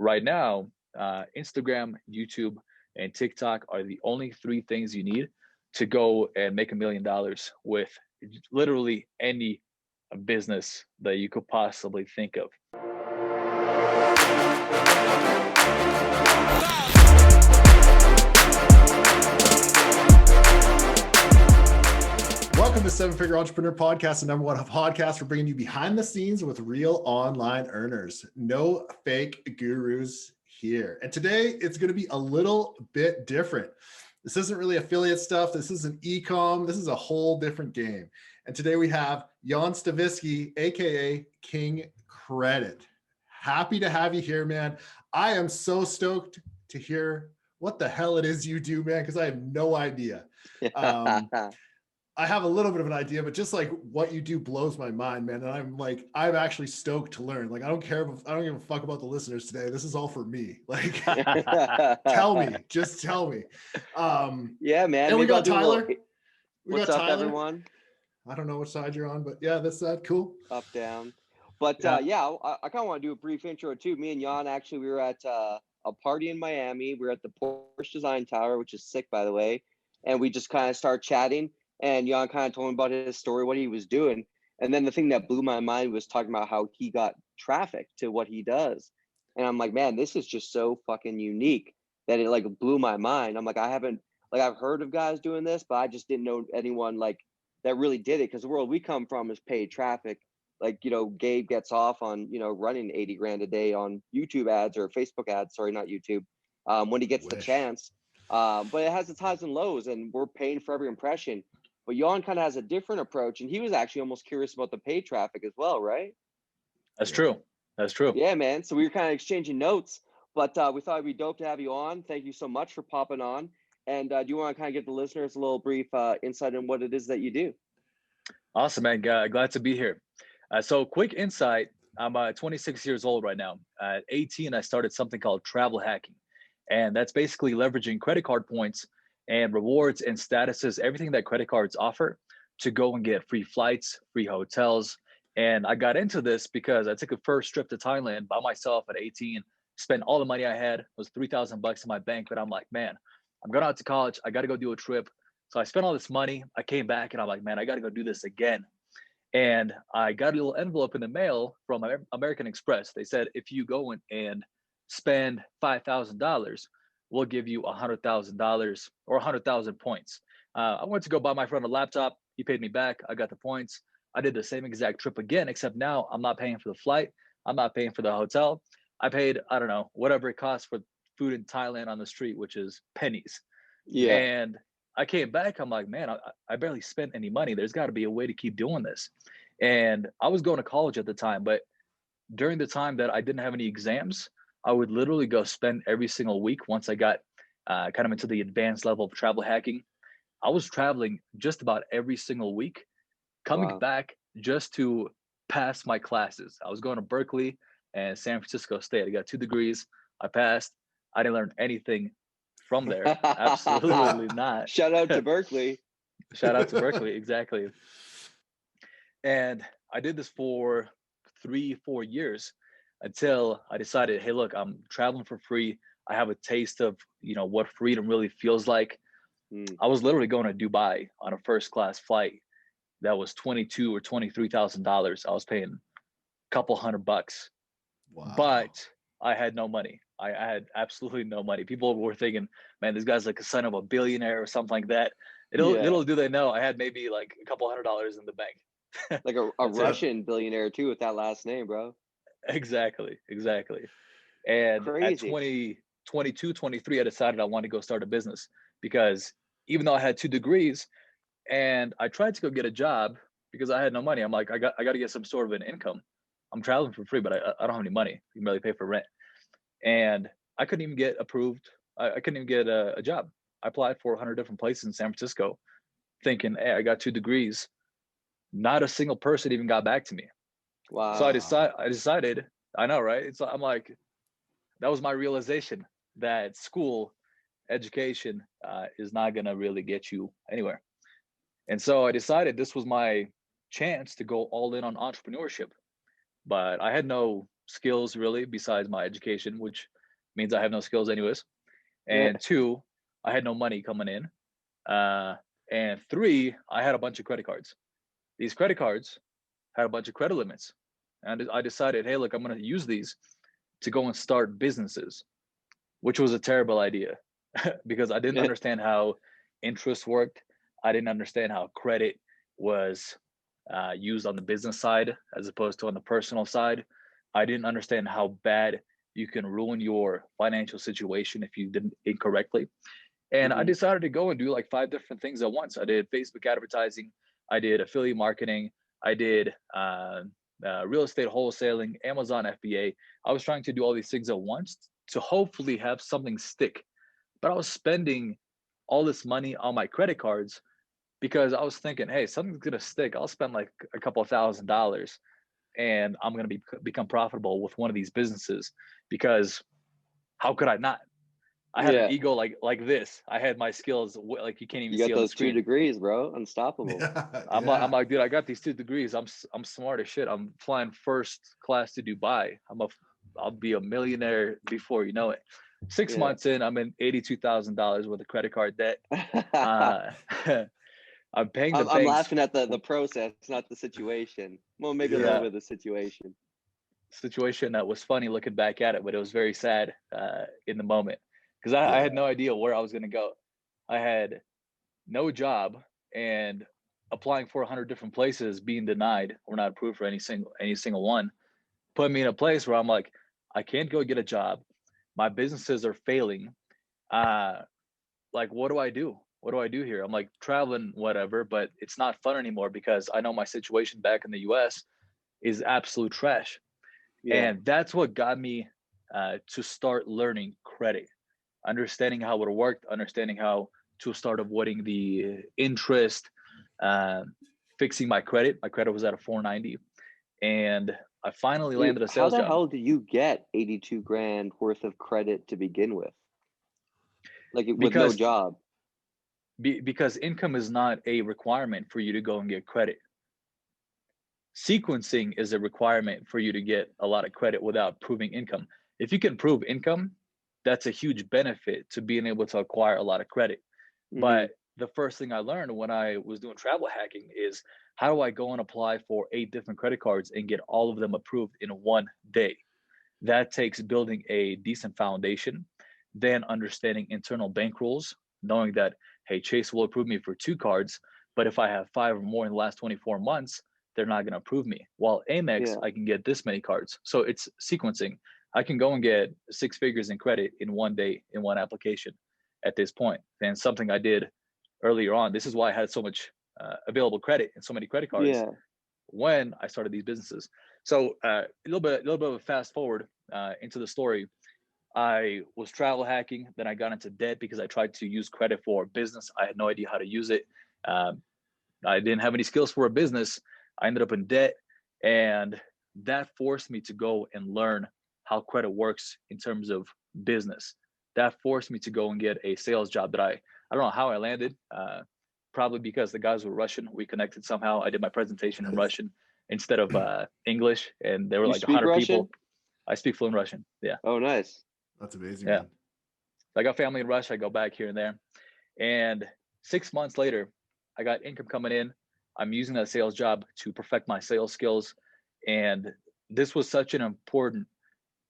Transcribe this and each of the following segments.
right now, Instagram, YouTube, and TikTok are the only three things you need to go and make $1 million with literally any business that you could possibly think of. Welcome to Seven Figure Entrepreneur Podcast, the number one podcast for bringing you behind the scenes with real online earners. No fake gurus here. And today it's going to be a little bit different. This isn't really affiliate stuff. This isn't e-com. This is a whole different game. And today we have Jan Stavisski, aka King Credit. Happy to have you here, man. I am so stoked to hear what the hell it is you do, man, because I have no idea. I have a little bit of an idea, but just like what you do blows my mind, man. And I'm actually stoked to learn. Like, I don't give a fuck about the listeners today. This is all for me. Like, just tell me. Yeah, man. And we got Tyler. What's up, everyone? I don't know which side you're on, but yeah, that's that. Cool. Up, down. But I kind of want to do a brief intro too. Me and Jan, actually, we were at a party in Miami. We were at the Porsche Design Tower, which is sick, by the way. And we just kind of started chatting. And Jan kind of told me about his story, what he was doing. And then the thing that blew my mind was talking about how he got traffic to what he does. And I'm like, man, this is just so fucking unique that it like blew my mind. I'm like, I've heard of guys doing this, but I just didn't know anyone like that really did it. Because the world we come from is paid traffic. Like, Gabe gets off on, running 80 grand a day on YouTube ads or Facebook ads. Sorry, not YouTube. When he gets the chance. But it has its highs and lows, and we're paying for every impression. But Jan kind of has a different approach, and he was actually almost curious about the paid traffic as well, right? That's true. Yeah, man. So we were kind of exchanging notes, but we thought it'd be dope to have you on. Thank you so much for popping on. And do you want to kind of give the listeners a little brief insight on what it is that you do? Awesome, man. Glad to be here. So quick insight. I'm 26 years old right now. At 18, I started something called travel hacking. And that's basically leveraging credit card points and rewards and statuses, everything that credit cards offer, to go and get free flights, free hotels. And I got into this because I took a first trip to Thailand by myself at 18, spent all the money I had. It was $3,000 in my bank, but I'm like, man, I'm going out to college. I got to go do a trip. So I spent all this money. I came back and I'm like, man, I got to go do this again. And I got a little envelope in the mail from American Express. They said, if you go in and spend $5,000, we'll give you $100,000 or 100,000 points. I went to go buy my friend a laptop. He paid me back. I got the points. I did the same exact trip again, except now I'm not paying for the flight. I'm not paying for the hotel. I paid, I don't know, whatever it costs for food in Thailand on the street, which is pennies. Yeah. And I came back. I'm like, man, I barely spent any money. There's got to be a way to keep doing this. And I was going to college at the time, but during the time that I didn't have any exams, I would literally go spend every single week. Once I got kind of into the advanced level of travel hacking, I was traveling just about every single week, coming back just to pass my classes. I was going to Berkeley and San Francisco State. I got 2 degrees. I passed. I didn't learn anything from there. Absolutely not. Shout out to Berkeley. Shout out to Berkeley. Exactly. And I did this for 3-4 years until I decided, hey, look, I'm traveling for free. I have a taste of, what freedom really feels like. I was literally going to Dubai on a first class flight that was $22,000 or $23,000. I was paying a couple $100. Wow. But I had no money. I had absolutely no money. People were thinking, man, this guy's like a son of a billionaire or something like that. Little do they know, I had maybe like a couple $100 in the bank. Like a Russian billionaire too with that last name, bro. Exactly. And crazy. At 22, 23, I decided I wanted to go start a business because even though I had 2 degrees and I tried to go get a job because I had no money, I'm like, I got to get some sort of an income. I'm traveling for free, but I don't have any money. You can barely pay for rent. And I couldn't even get approved. I couldn't even get a job. I applied for 100 different places in San Francisco thinking, hey, I got 2 degrees. Not a single person even got back to me. Wow. So I decided, I know, right? I'm like, that was my realization that school education is not going to really get you anywhere. And so I decided this was my chance to go all in on entrepreneurship. But I had no skills really besides my education, which means I have no skills anyways. Yeah. And 2, I had no money coming in. And 3, I had a bunch of credit cards. These credit cards had a bunch of credit limits. And I decided, hey, look, I'm going to use these to go and start businesses, which was a terrible idea because I didn't understand how interest worked. I didn't understand how credit was used on the business side as opposed to on the personal side. I didn't understand how bad you can ruin your financial situation if you did it incorrectly. And I decided to go and do like 5 different things at once. I did Facebook advertising, I did affiliate marketing, I did real estate wholesaling, Amazon FBA. I was trying to do all these things at once to hopefully have something stick. But I was spending all this money on my credit cards because I was thinking, hey, something's gonna stick. I'll spend like a couple of $1,000s and I'm gonna become profitable with one of these businesses, because how could I not? I had an ego like this. I had my skills like you can't even You see got on the those 2 screen. degrees, bro. Unstoppable. I'm like, dude, I got these 2 degrees. I'm smart as shit. I'm flying first class to Dubai. I'll be a millionaire before you know it. 6 months in, I'm in $82,000 worth of credit card debt. I'm paying the banks. I'm laughing at the process, not the situation. Well, maybe a little bit of the situation. Situation that was funny looking back at it, but it was very sad in the moment because I had no idea where I was going to go. I had no job and applying for 100 different places, being denied or not approved for any single one, put me in a place where I'm like, I can't go get a job. My businesses are failing. Like, what do I do? What do I do here? I'm like traveling, whatever, but it's not fun anymore because I know my situation back in the US is absolute trash. And that's what got me to start learning credit, understanding how it worked, understanding how to start avoiding the interest, fixing my credit. My credit was at a 490, and I finally landed a sales job. How the job. hell do you get 82 grand worth of credit to begin with? Like with no job? Because income is not a requirement for you to go and get credit. Sequencing is a requirement for you to get a lot of credit without proving income. If you can prove income, that's a huge benefit to being able to acquire a lot of credit. But the first thing I learned when I was doing travel hacking is, how do I go and apply for 8 different credit cards and get all of them approved in one day? That takes building a decent foundation, then understanding internal bank rules, knowing that, hey, Chase will approve me for 2 cards, but if I have 5 or more in the last 24 months, they're not going to approve me. While Amex, I can get this many cards. So it's sequencing. I can go and get 6 figures in credit in one day in one application at this point. And something I did earlier on. This is why I had so much available credit and so many credit cards when I started these businesses. So a little bit of a fast forward into the story. I was travel hacking, then I got into debt because I tried to use credit for business. I had no idea how to use it. I didn't have any skills for a business. I ended up in debt, and that forced me to go and learn how credit works in terms of business. That forced me to go and get a sales job that I don't know how I landed. Probably because the guys were Russian. We connected somehow. I did my presentation in Russian instead of English, and there were like 100 people. I speak fluent Russian. Yeah. Oh, nice. That's amazing. Yeah. Man. I got family in Russia. I go back here and there. And 6 months later, I got income coming in. I'm using that sales job to perfect my sales skills. And this was such an important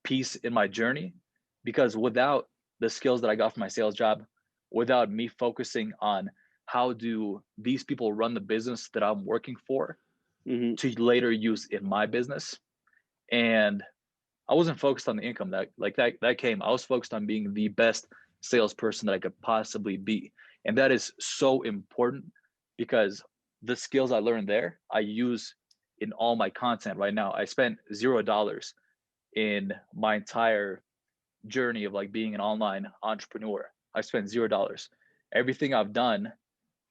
piece in my journey, because without the skills that I got from my sales job, without me focusing on how do these people run the business that I'm working for to later use in my business. And I wasn't focused on the income that came. I was focused on being the best salesperson that I could possibly be. And that is so important, because the skills I learned there, I use in all my content right now. I spent $0 in my entire journey of like being an online entrepreneur. I spent $0. Everything I've done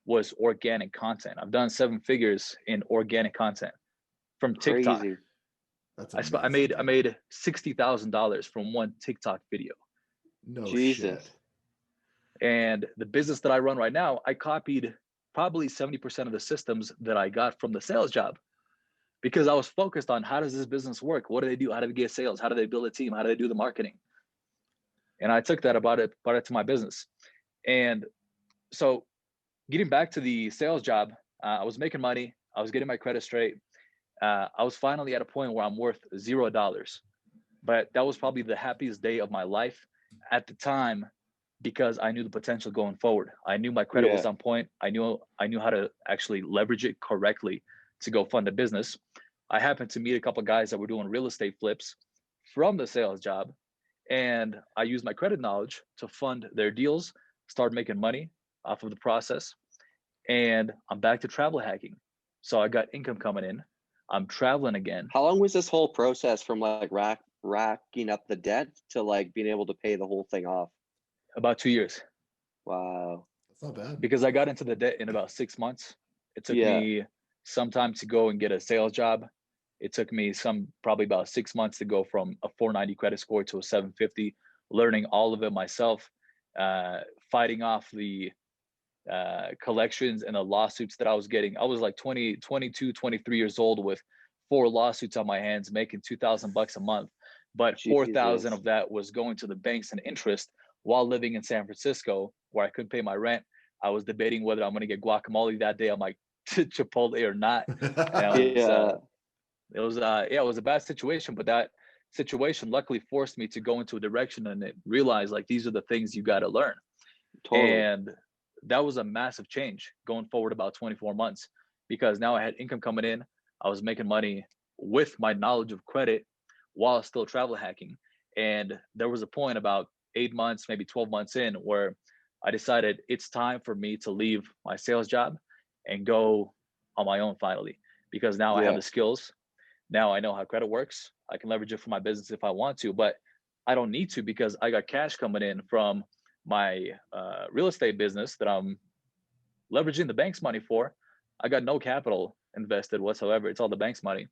was organic content. I've done 7 figures in organic content from TikTok. Crazy. That's amazing. I made $60,000 from one TikTok video. No Jesus. shit. And the business that I run right now, I copied probably 70% of the systems that I got from the sales job. because I was focused on how does this business work? What do they do? How do they get sales? How do they build a team? How do they do the marketing? And I took that brought it to my business. And so getting back to the sales job, I was making money. I was getting my credit straight. I was finally at a point where I'm worth $0. But that was probably the happiest day of my life at the time, because I knew the potential going forward. I knew my credit was on point. I knew how to actually leverage it correctly to go fund a business. I happened to meet a couple of guys that were doing real estate flips from the sales job, and I used my credit knowledge to fund their deals, start making money off of the process, and I'm back to travel hacking. So I got income coming in. I'm traveling again. How long was this whole process from like racking up the debt to like being able to pay the whole thing off? About 2 years. Wow. That's not bad. Because I got into the debt in about 6 months. It took me some time to go and get a sales job. It took me probably about 6 months to go from a 490 credit score to a 750, learning all of it myself, fighting off the collections and the lawsuits that I was getting. I was like 22, 23 years old with 4 lawsuits on my hands, making $2,000 a month. But 4,000 of that was going to the banks and interest while living in San Francisco, where I couldn't pay my rent. I was debating whether I'm going to get guacamole that day. I'm like, Chipotle or not. It was a bad situation, but that situation luckily forced me to go into a direction and realize like these are the things you got to learn. Totally. And that was a massive change going forward about 24 months, because now I had income coming in. I was making money with my knowledge of credit while still travel hacking. And there was a point about 8 months, maybe 12 months in, where I decided it's time for me to leave my sales job and go on my own finally, because now I have the skills. Now I know how credit works. I can leverage it for my business if I want to, but I don't need to, because I got cash coming in from my real estate business that I'm leveraging the bank's money for. I got no capital invested whatsoever. It's all the bank's money.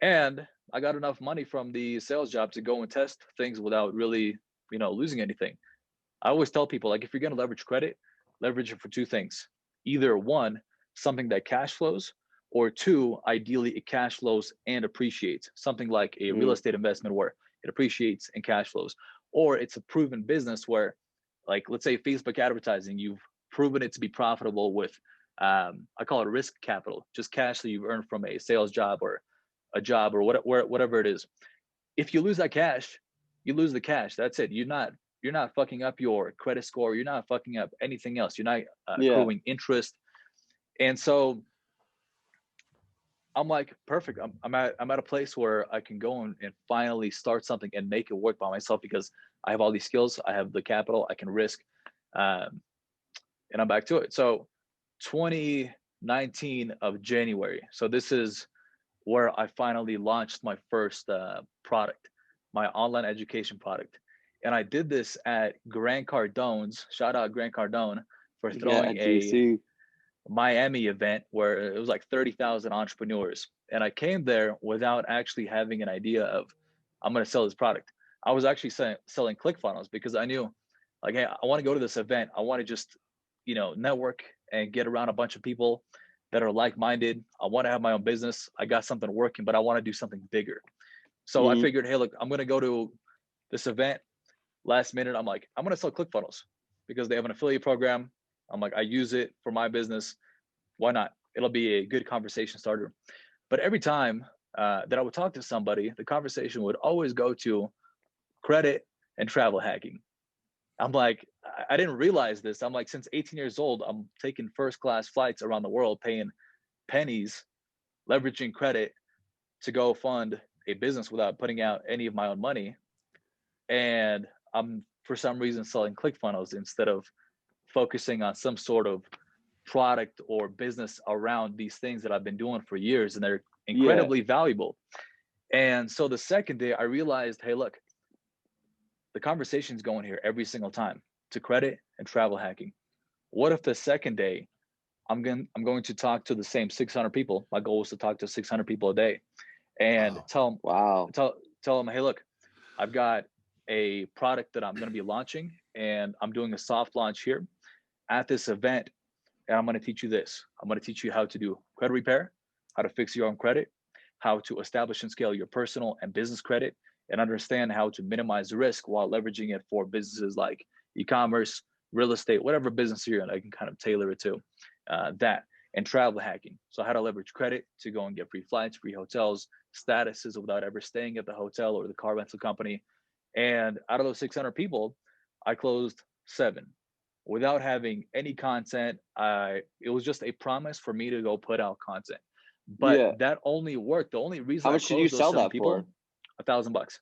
And I got enough money from the sales job to go and test things without really, losing anything. I always tell people, like, if you're going to leverage credit, leverage it for 2 things. Either 1, something that cash flows, or 2, ideally it cash flows and appreciates. Something like a real estate investment where it appreciates and cash flows. Or it's a proven business where, like, let's say Facebook advertising, you've proven it to be profitable with, I call it risk capital, just cash that you've earned from a sales job or a job or whatever it is. If you lose that cash, you lose the cash. That's it. You're not fucking up your credit score. You're not fucking up anything else. You're not accruing interest. And so I'm like, perfect. I'm at a place where I can go and finally start something and make it work by myself, because I have all these skills. I have the capital. I can risk, and I'm back to it. So 2019 of January. So this is where I finally launched my first product, my online education product. And I did this at Grant Cardone's, shout out Grant Cardone for throwing a Miami event where it was like 30,000 entrepreneurs. And I came there without actually having an idea of, I'm going to sell this product. I was actually selling ClickFunnels, because I knew, like, hey, I want to go to this event. I want to just, network and get around a bunch of people that are like-minded. I want to have my own business. I got something working, but I want to do something bigger. So I figured, hey, look, I'm going to go to this event. Last minute, I'm like, I'm going to sell ClickFunnels because they have an affiliate program. I'm like, I use it for my business. Why not? It'll be a good conversation starter. But every time that I would talk to somebody, the conversation would always go to credit and travel hacking. I'm like, I didn't realize this. I'm like, since 18 years old, I'm taking first-class flights around the world, paying pennies, leveraging credit to go fund a business without putting out any of my own money. And I'm, for some reason, selling ClickFunnels instead of focusing on some sort of product or business around these things that I've been doing for years, and they're incredibly valuable. And so the second day I realized, hey, look, the conversation's going here every single time to credit and travel hacking. What if the second day I'm going to talk to the same 600 people? My goal was to talk to 600 people a day and tell them, hey, look, I've got a product that I'm going to be launching, and I'm doing a soft launch here at this event. And I'm going to teach you this. I'm going to teach you how to do credit repair, how to fix your own credit, how to establish and scale your personal and business credit, and understand how to minimize risk while leveraging it for businesses like e-commerce, real estate, whatever business you're in. I can kind of tailor it to that. And travel hacking. So how to leverage credit to go and get free flights, free hotels, statuses without ever staying at the hotel or the car rental company. And out of those 600 people, I closed 7 without having any content. It was just a promise for me to go put out content. But Yeah. that only worked. The only reason How I much did you closed those sell 7 that people, for? $1,000.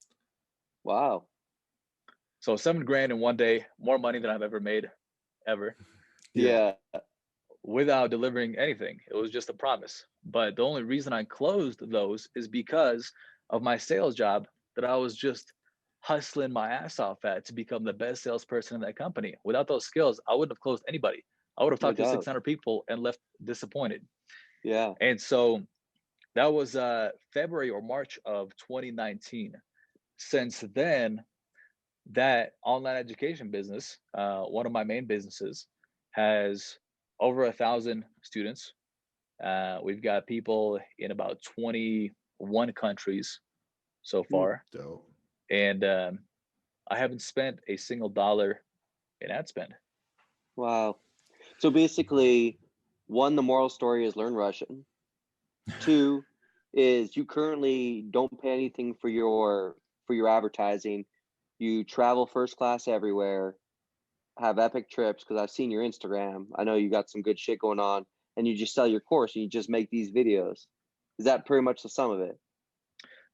Wow. So 7 grand in one day, more money than I've ever made, ever, Yeah. without delivering anything. It was just a promise. But the only reason I closed those is because of my sales job that I was just hustling my ass off at to become the best salesperson in that company. Without those skills, I wouldn't have closed anybody. I would have No talked to doubt. 600 people and left disappointed. Yeah. And so that was February or March of 2019. Since then, that online education business, one of my main businesses, has over 1,000 students. We've got people in about 21 countries so far, Dope. and I haven't spent a single dollar in ad spend. Wow. So basically, 1, the moral story is learn Russian. 2 is you currently don't pay anything for your advertising. You travel first class everywhere, have epic trips, because I've seen your Instagram. I know you got some good shit going on, and you just sell your course and you just make these videos. Is that pretty much the sum of it?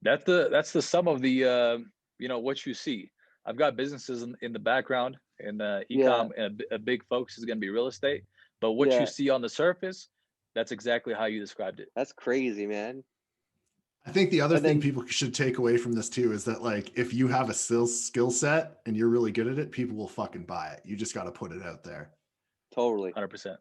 That's the sum of the what you see. I've got businesses in the background, in Yeah. ecom, and a big focus is going to be real estate. But what you Yeah. see on the surface, that's exactly how you described it. That's crazy, man. I think the other And thing then people should take away from this too is that like if you have a skill set and you're really good at it, people will fucking buy it. You just got to put it out there. totally. 100%.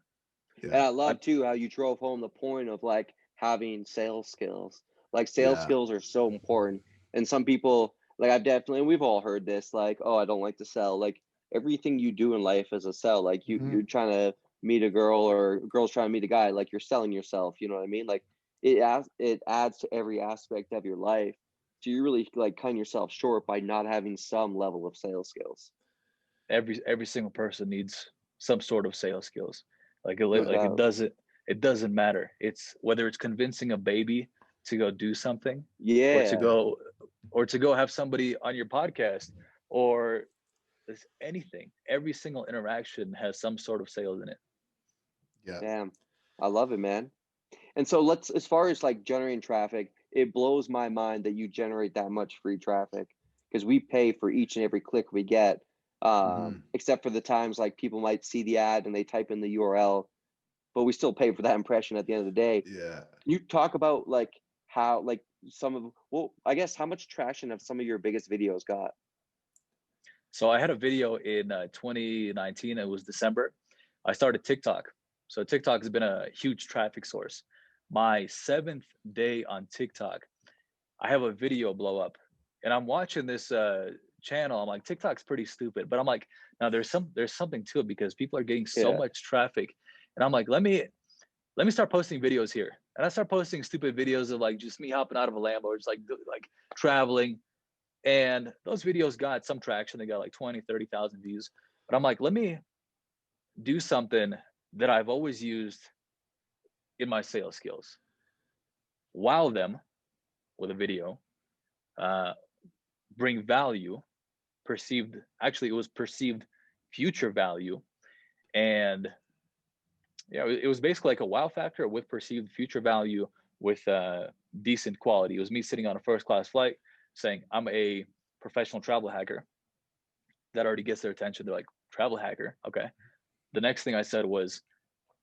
And Yeah. I love too how you drove home the point of like having sales skills. Like sales Yeah. skills are so important. And some people, like I've definitely, and we've all heard this, like, oh, I don't like to sell. Like everything you do in life is a sell. Like Mhm. you're trying to meet a girl or a girl's trying to meet a guy, like you're selling yourself. You know what I mean? Like it adds to every aspect of your life. So you really like cutting yourself short by not having some level of sales skills. Every single person needs some sort of sales skills. Like No it doubt. doesn't matter. It's whether it's convincing a baby to go do something, or to Yeah. go have somebody on your podcast, or anything. Every single interaction has some sort of sales in it. Yeah. Damn. I love it, man. And so as far as like generating traffic, it blows my mind that you generate that much free traffic because we pay for each and every click we get. Mhm. Except for the times like people might see the ad and they type in the URL, but we still pay for that impression at the end of the day. Yeah. Can you talk about like how like I guess how much traction have some of your biggest videos got? So I had a video in 2019. It was December. I started TikTok. So TikTok has been a huge traffic source. My 7th day on TikTok, I have a video blow up, and I'm watching this channel. I'm like, TikTok's pretty stupid, but I'm like, now there's something to it because people are getting so Yeah. much traffic, and I'm like, let me start posting videos here. And I start posting stupid videos of like just me hopping out of a Lambo, or just like traveling. And those videos got some traction. They got like 20, 30,000 views. But I'm like, let me do something that I've always used in my sales skills. Wow them with a video, uh, bring value, actually, it was perceived future value. And yeah, it was basically like a wow factor with perceived future value with decent quality. It was me sitting on a first class flight saying, I'm a professional travel hacker. That already gets their attention. They're like, travel hacker. Okay. The next thing I said was,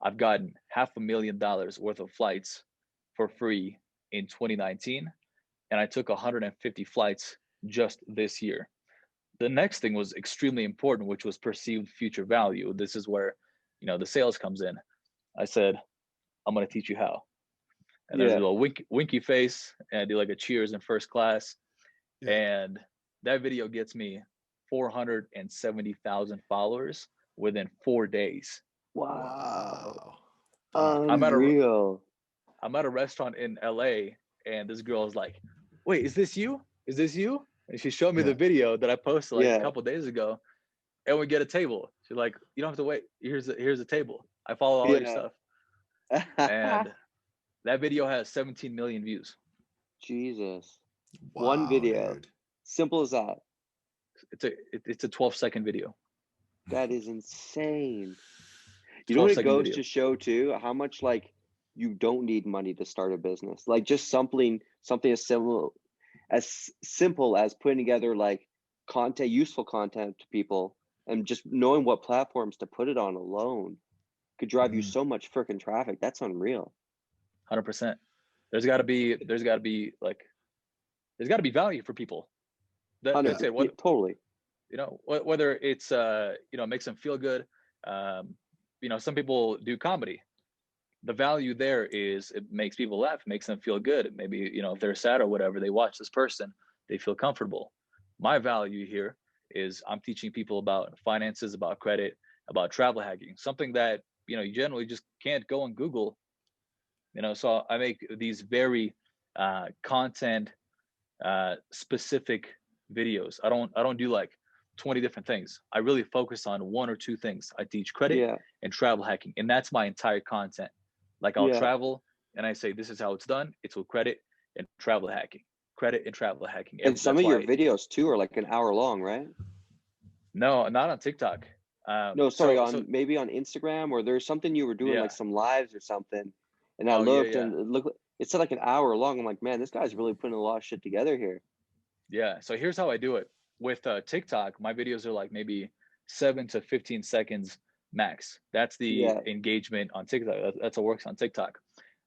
I've gotten $500,000 worth of flights for free in 2019, and I took 150 flights just this year. The next thing was extremely important, which was perceived future value. This is where, the sales comes in. I said, I'm going to teach you how. And there's a Yeah. little winky face, and I do like a cheers in first class. Yeah. And that video gets me 470,000 followers within 4 days. Wow. Wow. Fuck. I'm at a Unreal. I'm at a restaurant in LA, and this girl is like, wait, is this you? Is this you? And she showed me Yeah. the video that I posted like a Yeah. couple days ago, and we get a table. She's like, you don't have to wait. Here's a table. I follow all your Yeah. stuff. And that video has 17 million views. Jesus. One Wow, video. dude. Simple as that. It's a 12-second video. That is insane. You know what 12 it second goes video. to show too? How much like you don't need money to start a business. Like just something as simple as putting together like content, useful content to people, and just knowing what platforms to put it on alone could drive you Mm. so much freaking traffic. That's unreal. 100%. There's got to be value for people. That's it. 100%. Yeah, What, totally. whether it's makes them feel good. Some people do comedy. The value there is it makes people laugh, makes them feel good. Maybe if they're sad or whatever, they watch this person, they feel comfortable. My value here is I'm teaching people about finances, about credit, about travel hacking, something that you generally just can't go on Google. So I make these very content specific videos. I don't do like 20 different things. I really focus on one or two things. I teach credit Yeah. and travel hacking, and that's my entire content. Like I'll Yeah. travel and I say this is how it's done. It's with credit and travel hacking. Credit and travel hacking. And some That's of your why. videos too are like an hour long, right? No, not on TikTok. No, sorry, So on maybe on Instagram, or there's something you were doing yeah. like some lives or something. And I Oh yeah, looked yeah. and it said like an hour long. I'm like, man, this guy's really putting a lot of shit together here. Yeah. So here's how I do it. With TikTok, my videos are like maybe 7 to 15 seconds max. That's the Yeah. engagement on TikTok. That's what works on TikTok.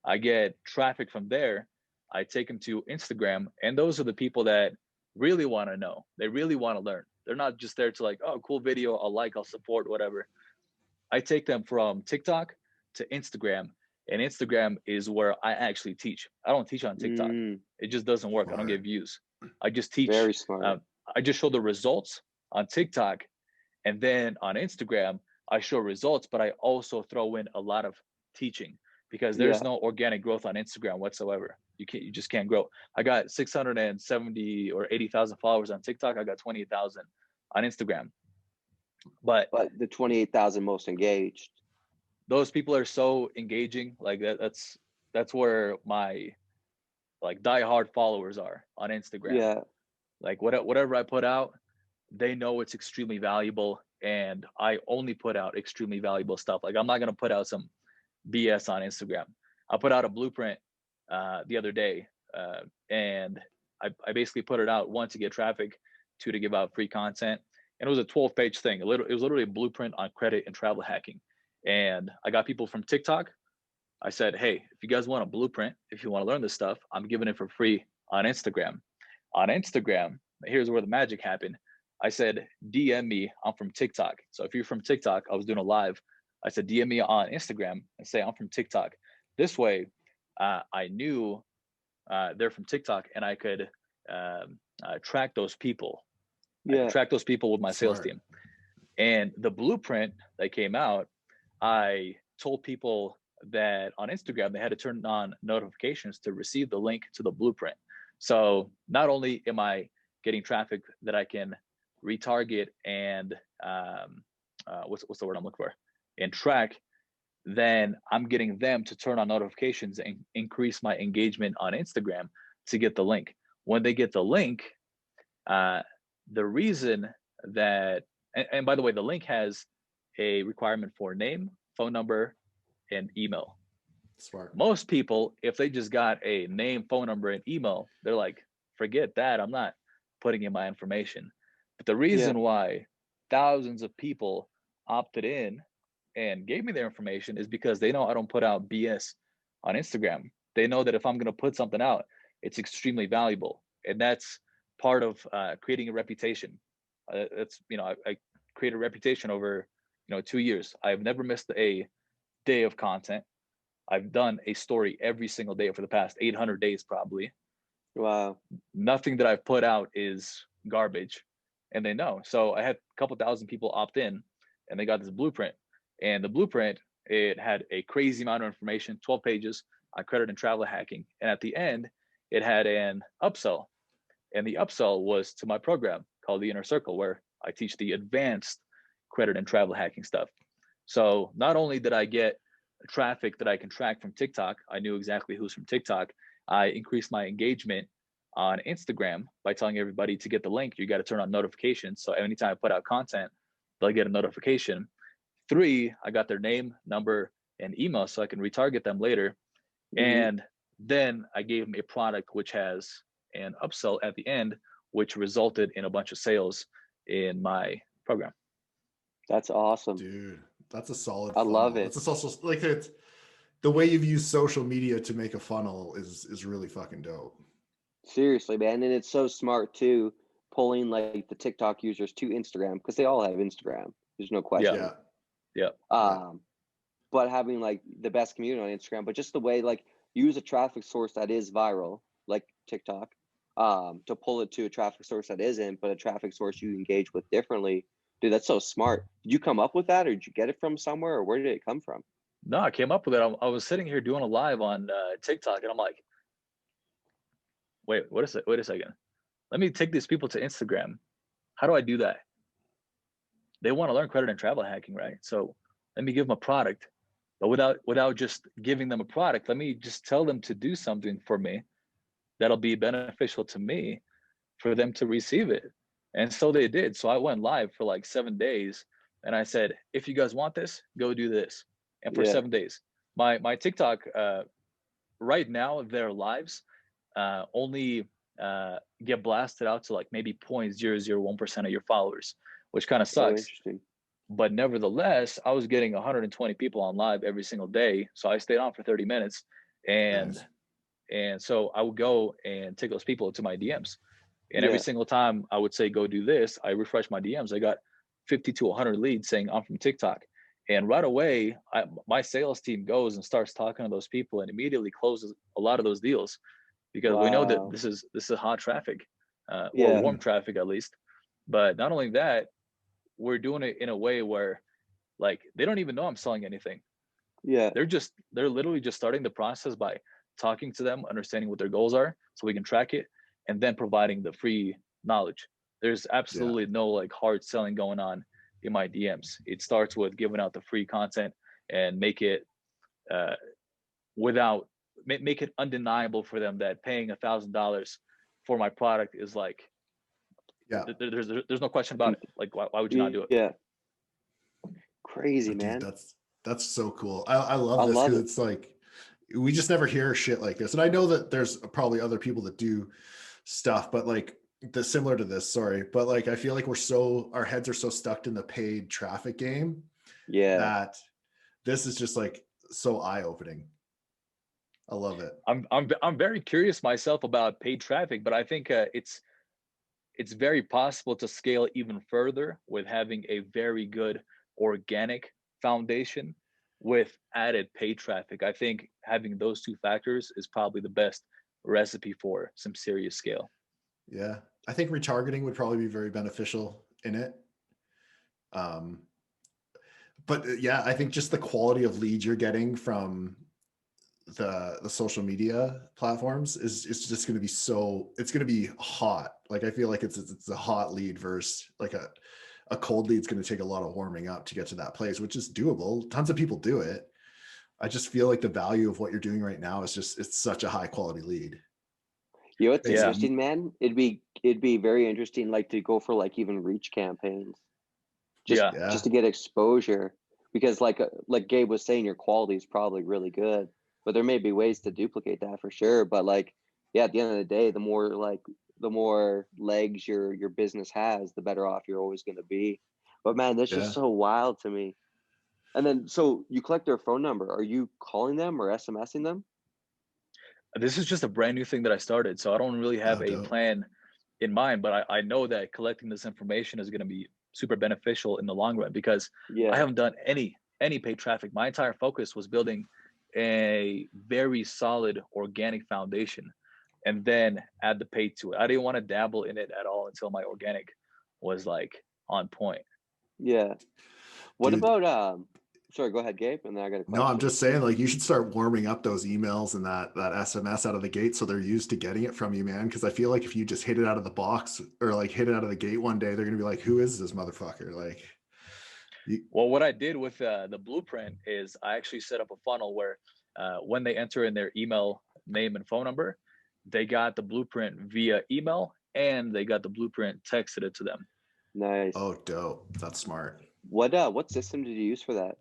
I get traffic from there. I take them to Instagram, and those are the people that really want to know. They really want to learn. They're not just there to like, oh, cool video, I'll support, whatever. I take them from TikTok to Instagram, and Instagram is where I actually teach. I don't teach on TikTok. Mm, It just doesn't work. I don't get Smart. views. I just teach. very smart. Uh, I just show the results on TikTok, and then on Instagram, I show results, but I also throw in a lot of teaching because there's Yeah. no organic growth on Instagram whatsoever. You just can't grow. I got 670 or 80,000 followers on TikTok. I got 20,000 on Instagram. But But the 28,000 most engaged. those people are so engaging. Like that's where my like diehard followers are on Instagram. Yeah. Like whatever I put out, they know it's extremely valuable, and I only put out extremely valuable stuff. Like I'm not gonna put out some BS on Instagram. I put out a blueprint the other day, and I basically put it out, one, to get traffic, two, to give out free content, and it was a 12-page thing. It was literally a blueprint on credit and travel hacking, and I got people from TikTok. I said, hey, if you guys want a blueprint, if you want to learn this stuff, I'm giving it for free on Instagram. On Instagram, here's where the magic happened. I said, DM me. I'm from TikTok. So if you're from TikTok, I was doing a live. I said, DM me on Instagram and say I'm from TikTok. This way, I knew they're from TikTok, and I could track those people. I could Yeah. track those people with my sales Smart. team. And the blueprint that came out, I told people that on Instagram, they had to turn on notifications to receive the link to the blueprint. So not only am I getting traffic that I can retarget and what's the word I'm looking for, and track, then I'm getting them to turn on notifications and increase my engagement on Instagram to get the link. When they get the link, the reason that, and by the way, the link has a requirement for name, phone number, and email. Smart. Most people, if they just got a name, phone number, and email, they're like, forget that. I'm not putting in my information. But the Yeah. reason why thousands of people opted in and gave me their information is because they know I don't put out BS on Instagram. They know that if I'm going to put something out, it's extremely valuable. And that's part of creating a reputation. I created a reputation over 2 years. I've never missed a day of content. I've done a story every single day for the past 800 days, probably. Wow. Nothing that I've put out is garbage, and they know. So I had a couple thousand people opt in, and they got this blueprint. And the blueprint, it had a crazy amount of information, 12 pages on credit and travel hacking. And at the end, it had an upsell, and the upsell was to my program called the Inner Circle, where I teach the advanced credit and travel hacking stuff. So not only did I get traffic that I can track from TikTok, I knew exactly who's from TikTok. I increased my engagement on Instagram by telling everybody to get the link. You got to turn on notifications. So anytime I put out content, they'll get a notification. 3, I got their name, number, and email so I can retarget them later. And then I gave them a product which has an upsell at the end, which resulted in a bunch of sales in my program. That's awesome, dude. That's a solid I funnel. love it. It's a social, like, it's the way you've used social media to make a funnel is really fucking dope. Seriously, man. And it's so smart too, pulling like the TikTok users to Instagram, because they all have Instagram. There's no question. Yeah. But having like the best community on Instagram, but just the way like use a traffic source that is viral, like TikTok, to pull it to a traffic source that isn't, but a traffic source you engage with differently. Dude, that's so smart. Did you come up with that, or did you get it from somewhere, or where did it come from? No, I came up with it. I was sitting here doing a live on TikTok, and I'm like, wait a second. Let me take these people to Instagram. How do I do that? They want to learn credit and travel hacking, right? So let me give them a product, but without just giving them a product, let me just tell them to do something for me that'll be beneficial to me for them to receive it. And so they did. So I went live for like 7 days, and I said, if you guys want this, go do this. And for 7 days, my TikTok, right now, their lives only get blasted out to like maybe 0.001% of your followers, which kind of sucks. So interesting. But nevertheless, I was getting 120 people on live every single day. So I stayed on for 30 minutes. And Nice. and so I would go and take those people to my DMs. And every single time I would say, go do this, I refresh my DMs. I got 50 to 100 leads saying I'm from TikTok. And right away, my sales team goes and starts talking to those people and immediately closes a lot of those deals, because we know that this is hot traffic, or warm traffic at least. But not only that, we're doing it in a way where like they don't even know I'm selling anything. They're literally just starting the process by talking to them, understanding what their goals are so we can track it, and then providing the free knowledge. There's absolutely no like hard selling going on in my DMs. It starts with giving out the free content and make it make it undeniable for them that paying $1,000 for my product is like, there's no question about it. Like, why would you not do it? Yeah. Crazy, Dude, man. That's so cool. I love this, because it's like we just never hear shit like this. And I know that there's probably other people that do stuff, but like similar to this, but like I feel like our heads are so stuck in the paid traffic game that this is just like so eye-opening. I love it. I'm very curious myself about paid traffic, but I think it's very possible to scale even further with having a very good organic foundation with added paid traffic. I think having those two factors is probably the best recipe for some serious scale. Yeah, I think retargeting would probably be very beneficial in it. But yeah, I think just the quality of leads you're getting from the social media platforms is just going to be it's going to be hot. Like I feel like it's a hot lead versus like a cold lead's going to take a lot of warming up to get to that place, which is doable. Tons of people do it. I just feel like the value of what you're doing right now is it's such a high quality lead. You know what's interesting, man? It'd be very interesting, like to go for like even reach campaigns, just to get exposure, because like Gabe was saying, your quality is probably really good, but there may be ways to duplicate that for sure. But like, at the end of the day, the more legs your business has, the better off you're always going to be. But man, that's just so wild to me. And then, so you collect their phone number. Are you calling them or SMSing them? This is just a brand new thing that I started, so I don't really have a plan in mind, but I know that collecting this information is going to be super beneficial in the long run, because I haven't done any paid traffic. My entire focus was building a very solid organic foundation and then add the paid to it. I didn't want to dabble in it at all until my organic was like on point. Yeah. What about sorry, go ahead, Gabe, and then I got a No, I'm question. just saying, like, you should start warming up those emails and that SMS out of the gate so they're used to getting it from you, man. Because I feel like if you just hit it out of the box or like hit it out of the gate one day, they're gonna be like, "Who is this motherfucker?" Like, Well, what I did with the blueprint is I actually set up a funnel where when they enter in their email name and phone number, they got the blueprint via email and they got the blueprint texted it to them. Nice. oh, dope. That's smart. What system did you use for that?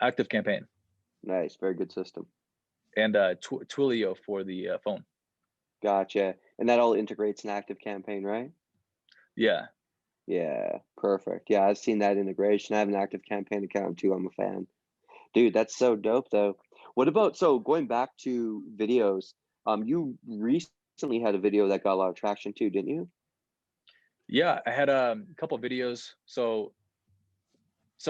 Active Campaign Nice, very good system. and Twilio for the phone. Gotcha. And that all integrates in Active Campaign, right? Yeah. Yeah, perfect. Yeah, I've seen that integration. I have an Active Campaign account too. I'm a fan. Dude, that's so dope though. What about, so going back to videos, you recently had a video that got a lot of traction too, didn't you? Yeah, I had a couple of videos. So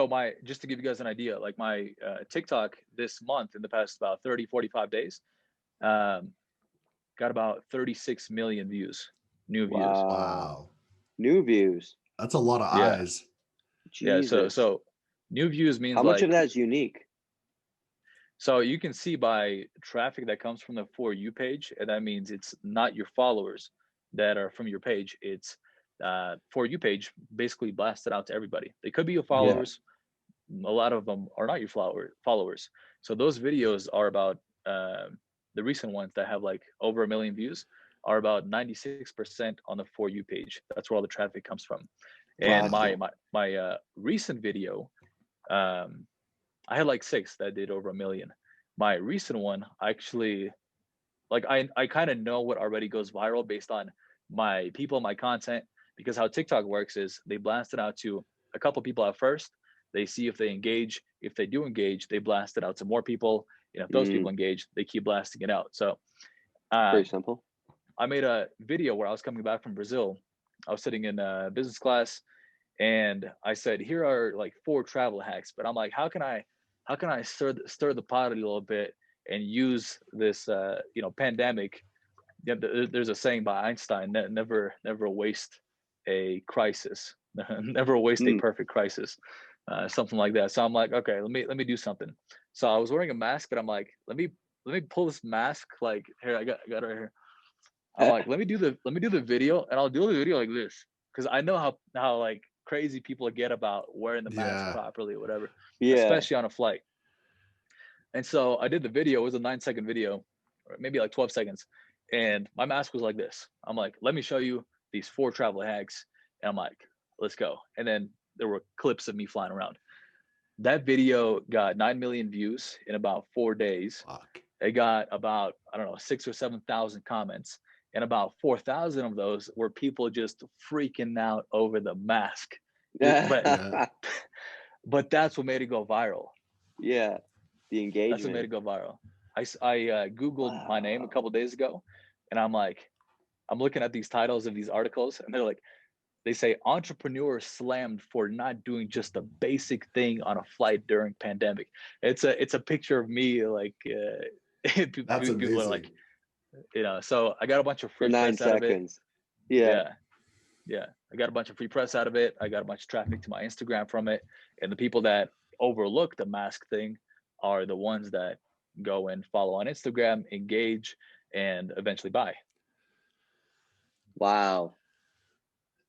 my, just to give you guys an idea, like my TikTok this month in the past about 30, 45 days, um, got about 36 million views, new views. Wow. New views. That's a lot of Yeah. eyes. Yeah. Jesus. So new views means How much like, of that is unique? so you can see by traffic that comes from the For You page, and that means it's not your followers that are from your page. It's For You page basically blasted out to everybody. They could be your followers. A lot of them are not your followers. So those videos are about the recent ones that have like over 1 million views are about 96% on the For You page. That's where all the traffic comes from. And Wow. my recent video, I had like 6 that did over 1 million. My recent one, actually, like I kind of know what already goes viral based on my people, my content, because how TikTok works is they blast it out to a couple people at first. They see if they engage. If they do engage, they blast it out to more people. And if those people engage, they keep blasting it out. So Very simple. I made a video where I was coming back from Brazil. I was sitting in business class and I said, here are like 4 travel hacks, but I'm like, how can I stir the pot a little bit and use this pandemic. Yeah, there's a saying by Einstein, never waste a crisis. Never waste a perfect crisis. Something like that. So I'm like, okay, let me do something. So I was wearing a mask, but I'm like, let me pull this mask, like, here, I got it right here. I'm like, let me do the video, and I'll do the video like this, because I know how like crazy people get about wearing the mask Yeah. properly or whatever, Yeah. especially on a flight. And so I did the video. It was a 9-second video, or maybe like 12 seconds. And my mask was like this. I'm like, let me show you these 4 travel hacks. And I'm like, let's go. And then there were clips of me flying around. That video got 9 million views in about 4 days. Fuck. It got about, I don't know, 6,000 or 7,000 comments. And about 4,000 of those were people just freaking out over the mask. Yeah. But that's what made it go viral. Yeah. The engagement. That's what made it go viral. I Googled my name a couple of days ago, and I'm like, I'm looking at these titles of these articles, and they're like, they say entrepreneur slammed for not doing just a basic thing on a flight during pandemic. It's a picture of me, like That's people are amazing. like, so I got a bunch of For free 9 press out of it. seconds. Yeah. Yeah. I got a bunch of free press out of it. I got a bunch of traffic to my Instagram from it. And the people that overlook the mask thing are the ones that go and follow on Instagram, engage, and eventually buy. Wow.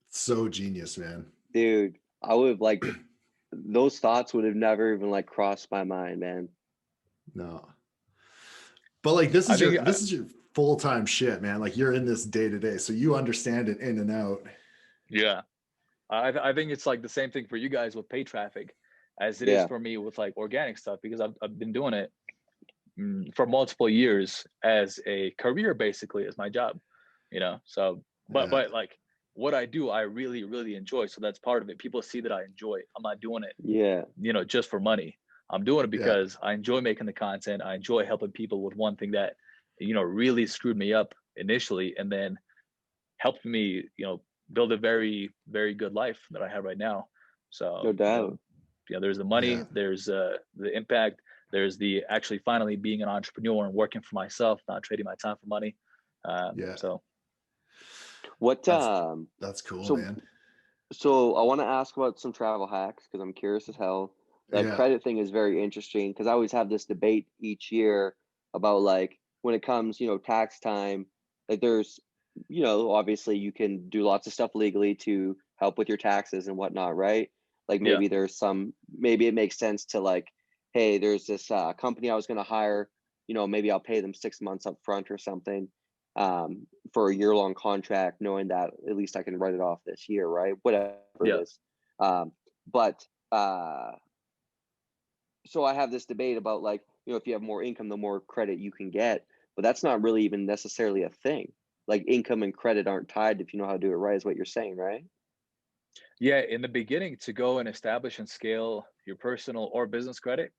So genius, man. Dude, I would have like those thoughts would have never even like crossed my mind, man. No. But like this is your full-time shit, man. Like you're in this day to day, so you understand it in and out. Yeah. I think it's like the same thing for you guys with paid traffic as it is for me with like organic stuff, because I've been doing it for multiple years as a career, basically, as my job, so but like what I do, I really, really enjoy. So that's part of it. People see that I enjoy it. I'm not doing it, just for money. I'm doing it because I enjoy making the content. I enjoy helping people with one thing that, really screwed me up initially, and then helped me, build a very, very good life that I have right now. So No doubt. there's the money, there's the impact, there's the actually finally being an entrepreneur and working for myself, not trading my time for money. So what that's cool, so, man. So I want to ask about some travel hacks because I'm curious as hell. That credit thing is very interesting because I always have this debate each year about like when it comes, tax time, like there's, obviously you can do lots of stuff legally to help with your taxes and whatnot, right? Like Yeah. maybe it makes sense to like, hey, there's this company I was going to hire, maybe I'll pay them 6 months up front or something for a year-long contract, knowing that at least I can write it off this year, right? Whatever Yeah. it is. But so I have this debate about like, if you have more income, the more credit you can get, but that's not really even necessarily a thing. Like income and credit aren't tied if you know how to do it right, is what you're saying, right? Yeah, in the beginning, to go and establish and scale your personal or business credit,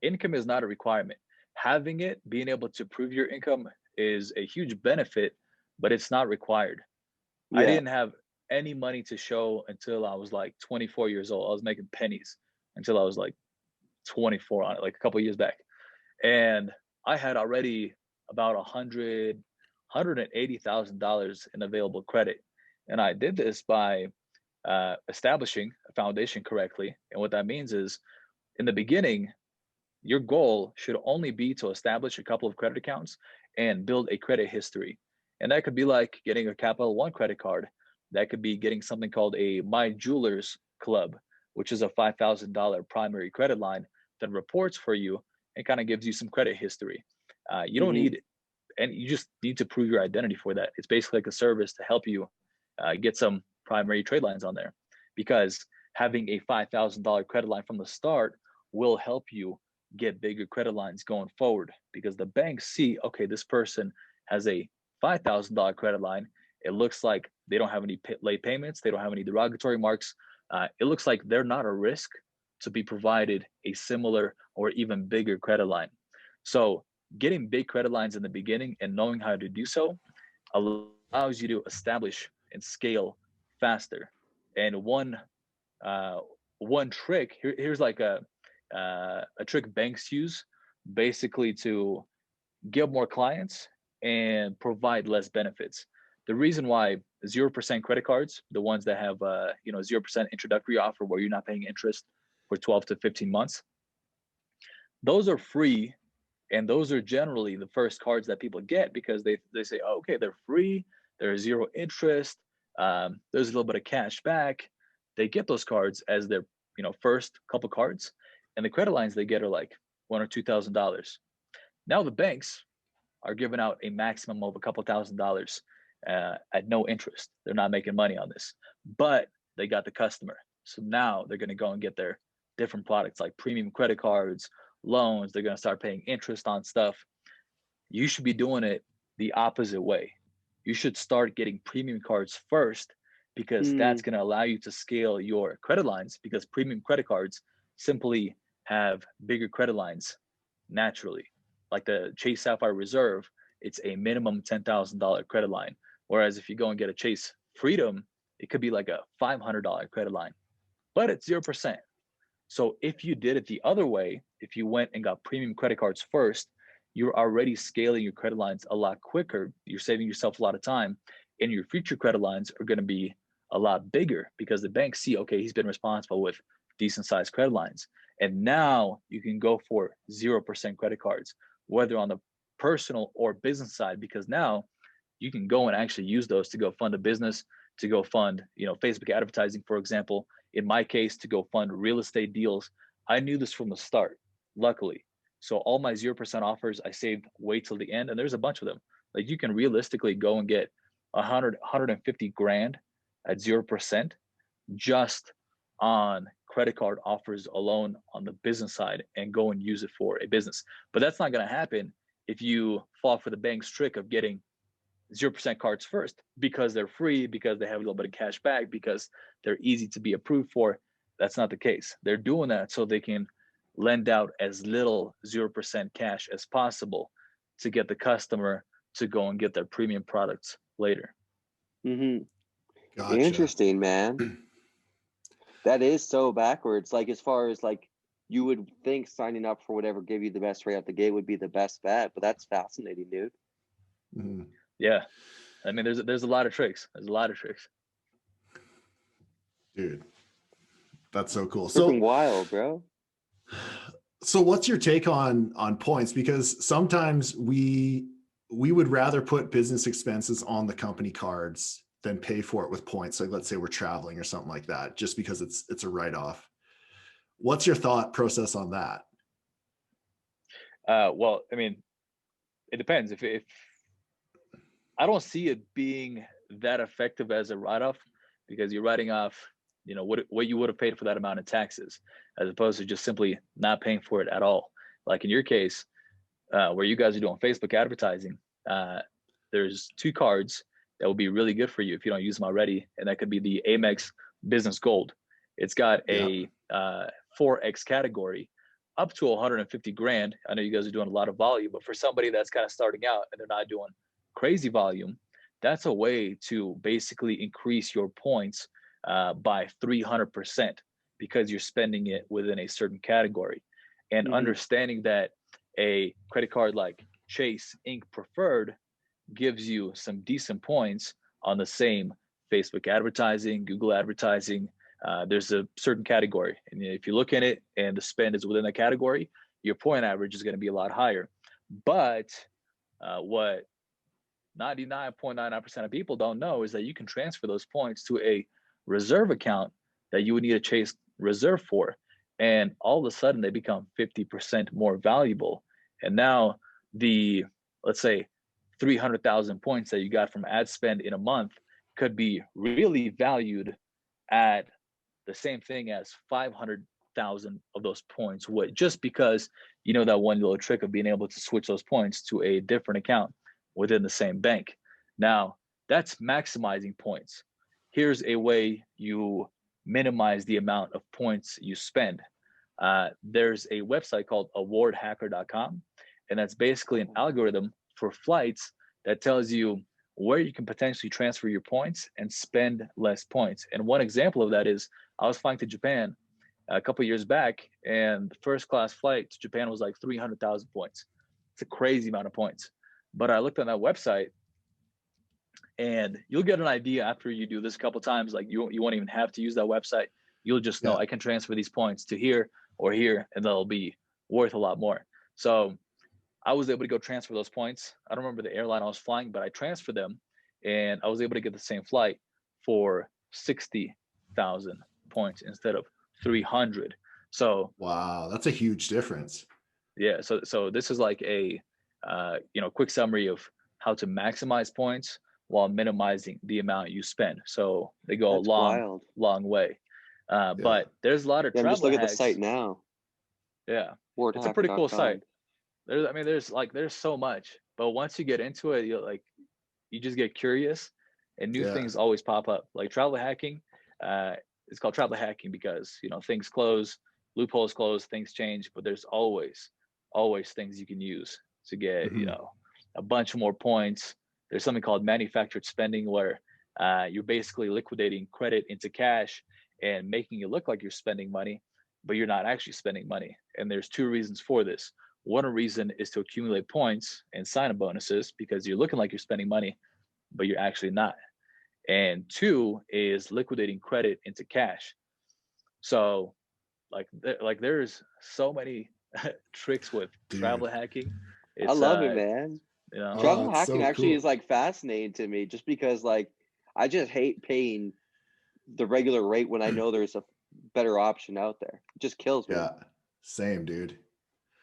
income is not a requirement. Having it, being able to prove your income is a huge benefit, but it's not required. I Yeah. didn't have any money to show until I was like 24 years old. I was making pennies until I was like 24 on it, like a couple of years back. And I had already about $180,000 in available credit. And I did this by establishing a foundation correctly. And what that means is in the beginning, your goal should only be to establish a couple of credit accounts and build a credit history. And that could be like getting a Capital One credit card. That could be getting something called a My Jewelers Club, which is a $5,000 primary credit line that reports for you and kind of gives you some credit history. You don't need, and you just need to prove your identity for that. It's basically like a service to help you get some primary trade lines on there, because having a $5,000 credit line from the start will help you get bigger credit lines going forward, because the banks see, okay, this person has a $5,000 credit line. It looks like they don't have any late payments. They don't have any derogatory marks. It looks like they're not a risk to be provided a similar or even bigger credit line. So getting big credit lines in the beginning and knowing how to do so allows you to establish and scale faster. And one trick here's like a trick banks use basically to get more clients and provide less benefits. The reason why 0% credit cards, the ones that have 0% introductory offer where you're not paying interest for 12 to 15 months, those are free. And those are generally the first cards that people get because they say, oh, okay, they're free, they're zero interest, there's a little bit of cash back. They get those cards as their first couple cards, and the credit lines they get are like $1,000 or $2,000. Now the banks are giving out a maximum of a couple $1,000 at no interest. They're not making money on this, but they got the customer. So now they're going to go and get their different products like premium credit cards, loans. They're going to start paying interest on stuff. You should be doing it the opposite way. You should start getting premium cards first, because that's going to allow you to scale your credit lines, because premium credit cards simply have bigger credit lines naturally. Like the Chase Sapphire Reserve, it's a minimum $10,000 credit line. Whereas if you go and get a Chase Freedom, it could be like a $500 credit line, but it's 0%. So if you did it the other way, if you went and got premium credit cards first, you're already scaling your credit lines a lot quicker. You're saving yourself a lot of time, and your future credit lines are going to be a lot bigger because the banks see, okay, he's been responsible with decent sized credit lines. And now you can go for 0% credit cards, whether on the personal or business side, because now you can go and actually use those to go fund a business, to go fund, Facebook advertising, for example. In my case, to go fund real estate deals. I knew this from the start, luckily. So all my 0% offers, I saved way till the end, and there's a bunch of them. Like you can realistically go and get 150 grand at 0% just on credit card offers alone on the business side, and go and use it for a business. But that's not going to happen if you fall for the bank's trick of getting 0% cards first, because they're free, because they have a little bit of cash back, because they're easy to be approved for. That's not the case. They're doing that so they can lend out as little 0% cash as possible to get the customer to go and get their premium products later. Gotcha. Interesting, man. That is so backwards. Like as far as like you would think signing up for whatever gave you the best rate out the gate would be the best bet, but that's fascinating, dude. Yeah, I mean, there's a lot of tricks. There's a lot of tricks, dude. That's so cool. So wild, bro. So what's your take on points? Because sometimes we would rather put business expenses on the company cards than pay for it with points. Like let's say we're traveling or something like that, just because it's a write-off. What's your thought process on that? Well, I mean, it depends. If I don't see it being that effective as a write-off, because you're writing off, what you would have paid for that amount in taxes, as opposed to just simply not paying for it at all. Like in your case, where you guys are doing Facebook advertising, there's two cards that will be really good for you if you don't use them already, and that could be the Amex Business Gold. It's got a 4X category up to 150 grand. I know you guys are doing a lot of volume, but for somebody that's kind of starting out and they're not doing crazy volume, that's a way to basically increase your points by 300% because you're spending it within a certain category. And understanding that a credit card like Chase Inc. Preferred gives you some decent points on the same Facebook advertising, Google advertising. There's a certain category, and if you look in it and the spend is within that category, your point average is going to be a lot higher. But what 99.99% of people don't know is that you can transfer those points to a reserve account that you would need a Chase reserve for, and all of a sudden they become 50% more valuable. And now let's say 300,000 points that you got from ad spend in a month could be really valued at the same thing as 500,000 of those points would, just because that one little trick of being able to switch those points to a different account within the same bank. Now, that's maximizing points. Here's a way you minimize the amount of points you spend. There's a website called awardhacker.com, and that's basically an algorithm for flights that tells you where you can potentially transfer your points and spend less points. And one example of that is I was flying to Japan a couple of years back, and the first class flight to Japan was like 300,000 points. It's a crazy amount of points. But I looked on that website, and you'll get an idea after you do this a couple of times. Like you won't even have to use that website. You'll just know I can transfer these points to here or here, and they'll be worth a lot more. So I was able to go transfer those points. I don't remember the airline I was flying, but I transferred them, and I was able to get the same flight for 60,000 points instead of 300. So wow, that's a huge difference. Yeah. So this is like a quick summary of how to maximize points while minimizing the amount you spend. So they go That's a long, wild. long way. But there's a lot of travel I'm just looking at hacks. the site now. Yeah, it's a pretty cool site. There's so much, but once you get into it, you just get curious, and new things always pop up. Like travel hacking, it's called travel hacking because things close, loopholes close, things change, but there's always things you can use to get a bunch more points. There's something called manufactured spending, where you're basically liquidating credit into cash and making it look like you're spending money, but you're not actually spending money. And there's two reasons for this. One reason is to accumulate points and sign-up bonuses because you're looking like you're spending money, but you're actually not. And two is liquidating credit into cash. So there's so many tricks with travel hacking. I love it, man. Travel hacking actually is like fascinating to me, just because I just hate paying the regular rate when I know there's a better option out there. It just kills me. Yeah, same, dude.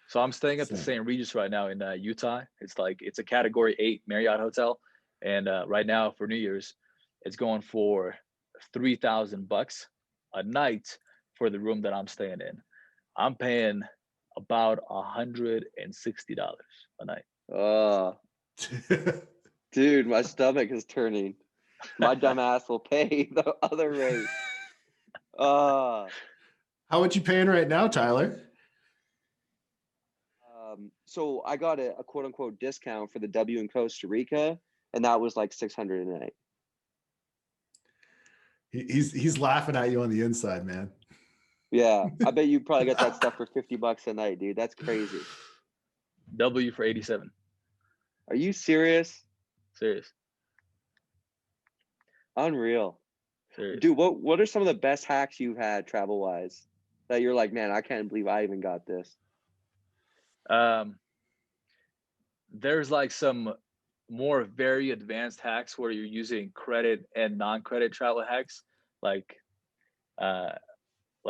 So I'm staying at the St. Regis right now in Utah. It's a Category 8 Marriott hotel, and right now for New Year's, it's going for $3,000 a night for the room that I'm staying in. I'm paying about $160 a night. Oh, dude, my stomach is turning. My dumb ass will pay the other rate. How much you paying right now, Tyler? So I got a quote unquote discount for the W in Costa Rica, and that was like $600 a night. He's laughing at you on the inside, man. Yeah, I bet you probably got that stuff for $50 a night, dude. That's crazy. W for 87. Are you serious? Serious. Unreal. Serious. Dude, what are some of the best hacks you've had travel wise that you're like, man, I can't believe I even got this? Um, there's like some more very advanced hacks where you're using credit and non-credit travel hacks, like uh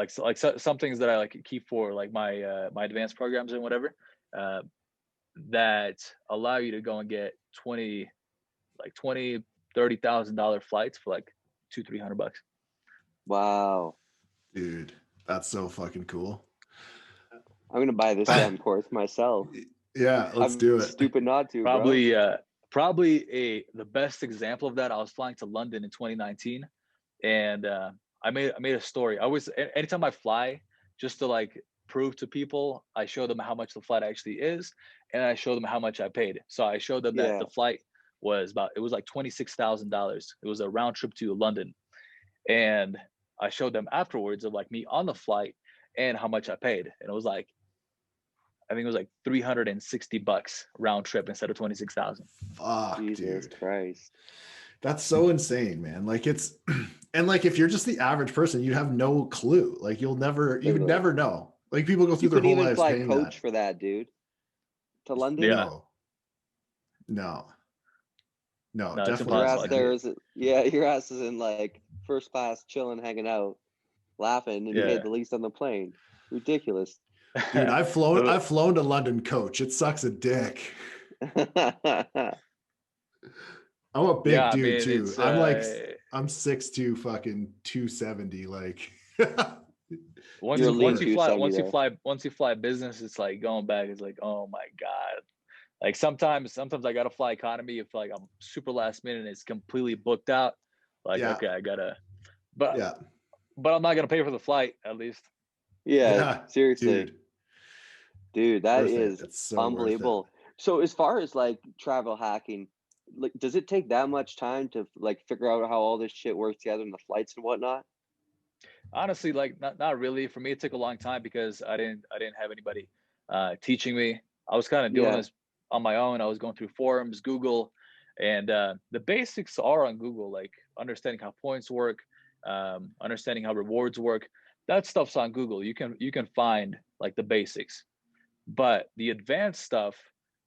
some things that I like keep for like my advanced programs and whatever, uh that allow you to go and get 20 30,000 dollar flights for like 200 300 bucks. Wow. Dude, that's so fucking cool. I'm gonna buy this damn course myself. Yeah, let's I'm do it. stupid not to, Probably bro. the best example of that, I was flying to London in 2019, and I made a story. Anytime I fly, just to like prove to people, I show them how much the flight actually is, and I show them how much I paid. So I showed them that Yeah. the flight it was like $26,000. It was a round trip to London, and I showed them afterwards of like me on the flight and how much I paid, and it was like, I think it was like $360 round trip instead of 26,000. Fuck, Jesus dude. Christ. That's so insane, man. Like it's, and like if you're just the average person, you have no clue. Like you'd Literally. never know. Like people go You through their couldn't whole even lives fly paying coach that. for that, dude. To London? Yeah. No, no, No, it's definitely Your impossible. ass not, I man. there can't. is, yeah, your ass is in like first class, chilling, hanging out, laughing, and you paid Yeah. the least on the plane. Ridiculous. Dude, The- I've flown to London coach. It sucks a dick. I'm a big yeah, I dude mean, too. it's I'm 6'2", fucking 270. Like once You're you deep lean once you work. fly 270 there. once you fly business, it's like going back. It's like, oh my god. Like sometimes I gotta fly economy if like I'm super last minute and it's completely booked out. Like, Yeah, okay, I gotta, but yeah, but I'm not gonna pay for the flight at least. Yeah, yeah, seriously. dude. Dude, that Worth it. is It's so worth it. unbelievable. So as far as like travel hacking, like does it take that much time to like figure out how all this shit works together and the flights and whatnot? Honestly, like not really. For me, it took a long time because I didn't have anybody teaching me. I was kind of doing Yeah. this on my own. I was going through forums, Google, and the basics are on Google, like understanding how points work, understanding how rewards work. That stuff's on Google. You can find like the basics, but the advanced stuff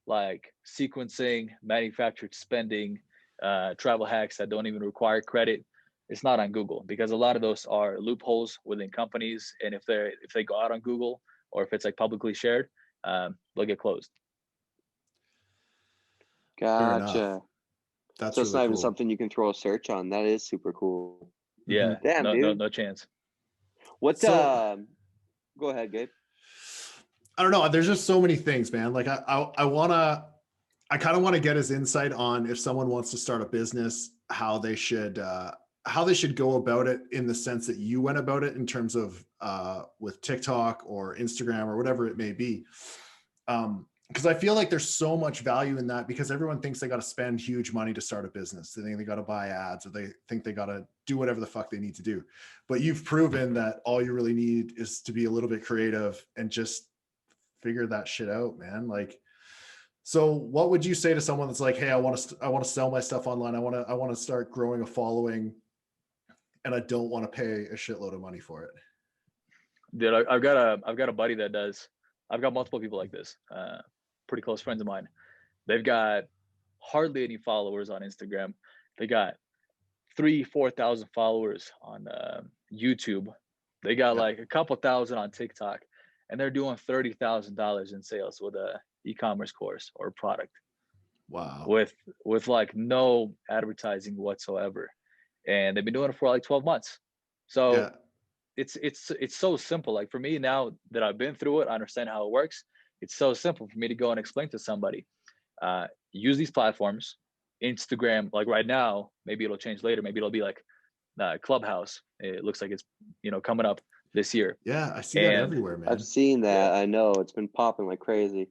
like sequencing, manufactured spending, travel hacks that don't even require credit, it's not on Google because a lot of those are loopholes within companies, and if they go out on Google or if it's like publicly shared, they'll get closed. Fair enough. Gotcha. That's So it's really not even cool. something you can throw a search on. That is super cool. Yeah, Mhm. Damn, no, no, dude. no chance. What So go ahead, Gabe. I don't know. There's just so many things, man. Like I kind of want to get his insight on if someone wants to start a business, how they should go about it in the sense that you went about it in terms of with TikTok or Instagram or whatever it may be. Because I feel like there's so much value in that because everyone thinks they got to spend huge money to start a business. They think they got to buy ads or they think they got to do whatever the fuck they need to do. But you've proven that all you really need is to be a little bit creative and just figure that shit out, man. Like, so what would you say to someone that's like, hey, I want to sell my stuff online. I want to start growing a following and I don't want to pay a shitload of money for it. Dude, I've got a buddy that does. I've got multiple people like this, pretty close friends of mine. They've got hardly any followers on Instagram. They got 3 4 thousand followers on YouTube. They got Yeah. like a couple thousand on TikTok, and they're doing $30,000 in sales with a e-commerce course or product Wow. with like no advertising whatsoever, and they've been doing it for like 12 months. So Yeah. it's so simple. Like for me now that I've been through it, I understand how it works. It's so simple for me to go and explain to somebody. Use these platforms. Instagram, like right now, maybe it'll change later. Maybe it'll be like Clubhouse. It looks like it's coming up this year. Yeah. I see that And everywhere, I've man. seen yeah, that. I know it's been popping like crazy.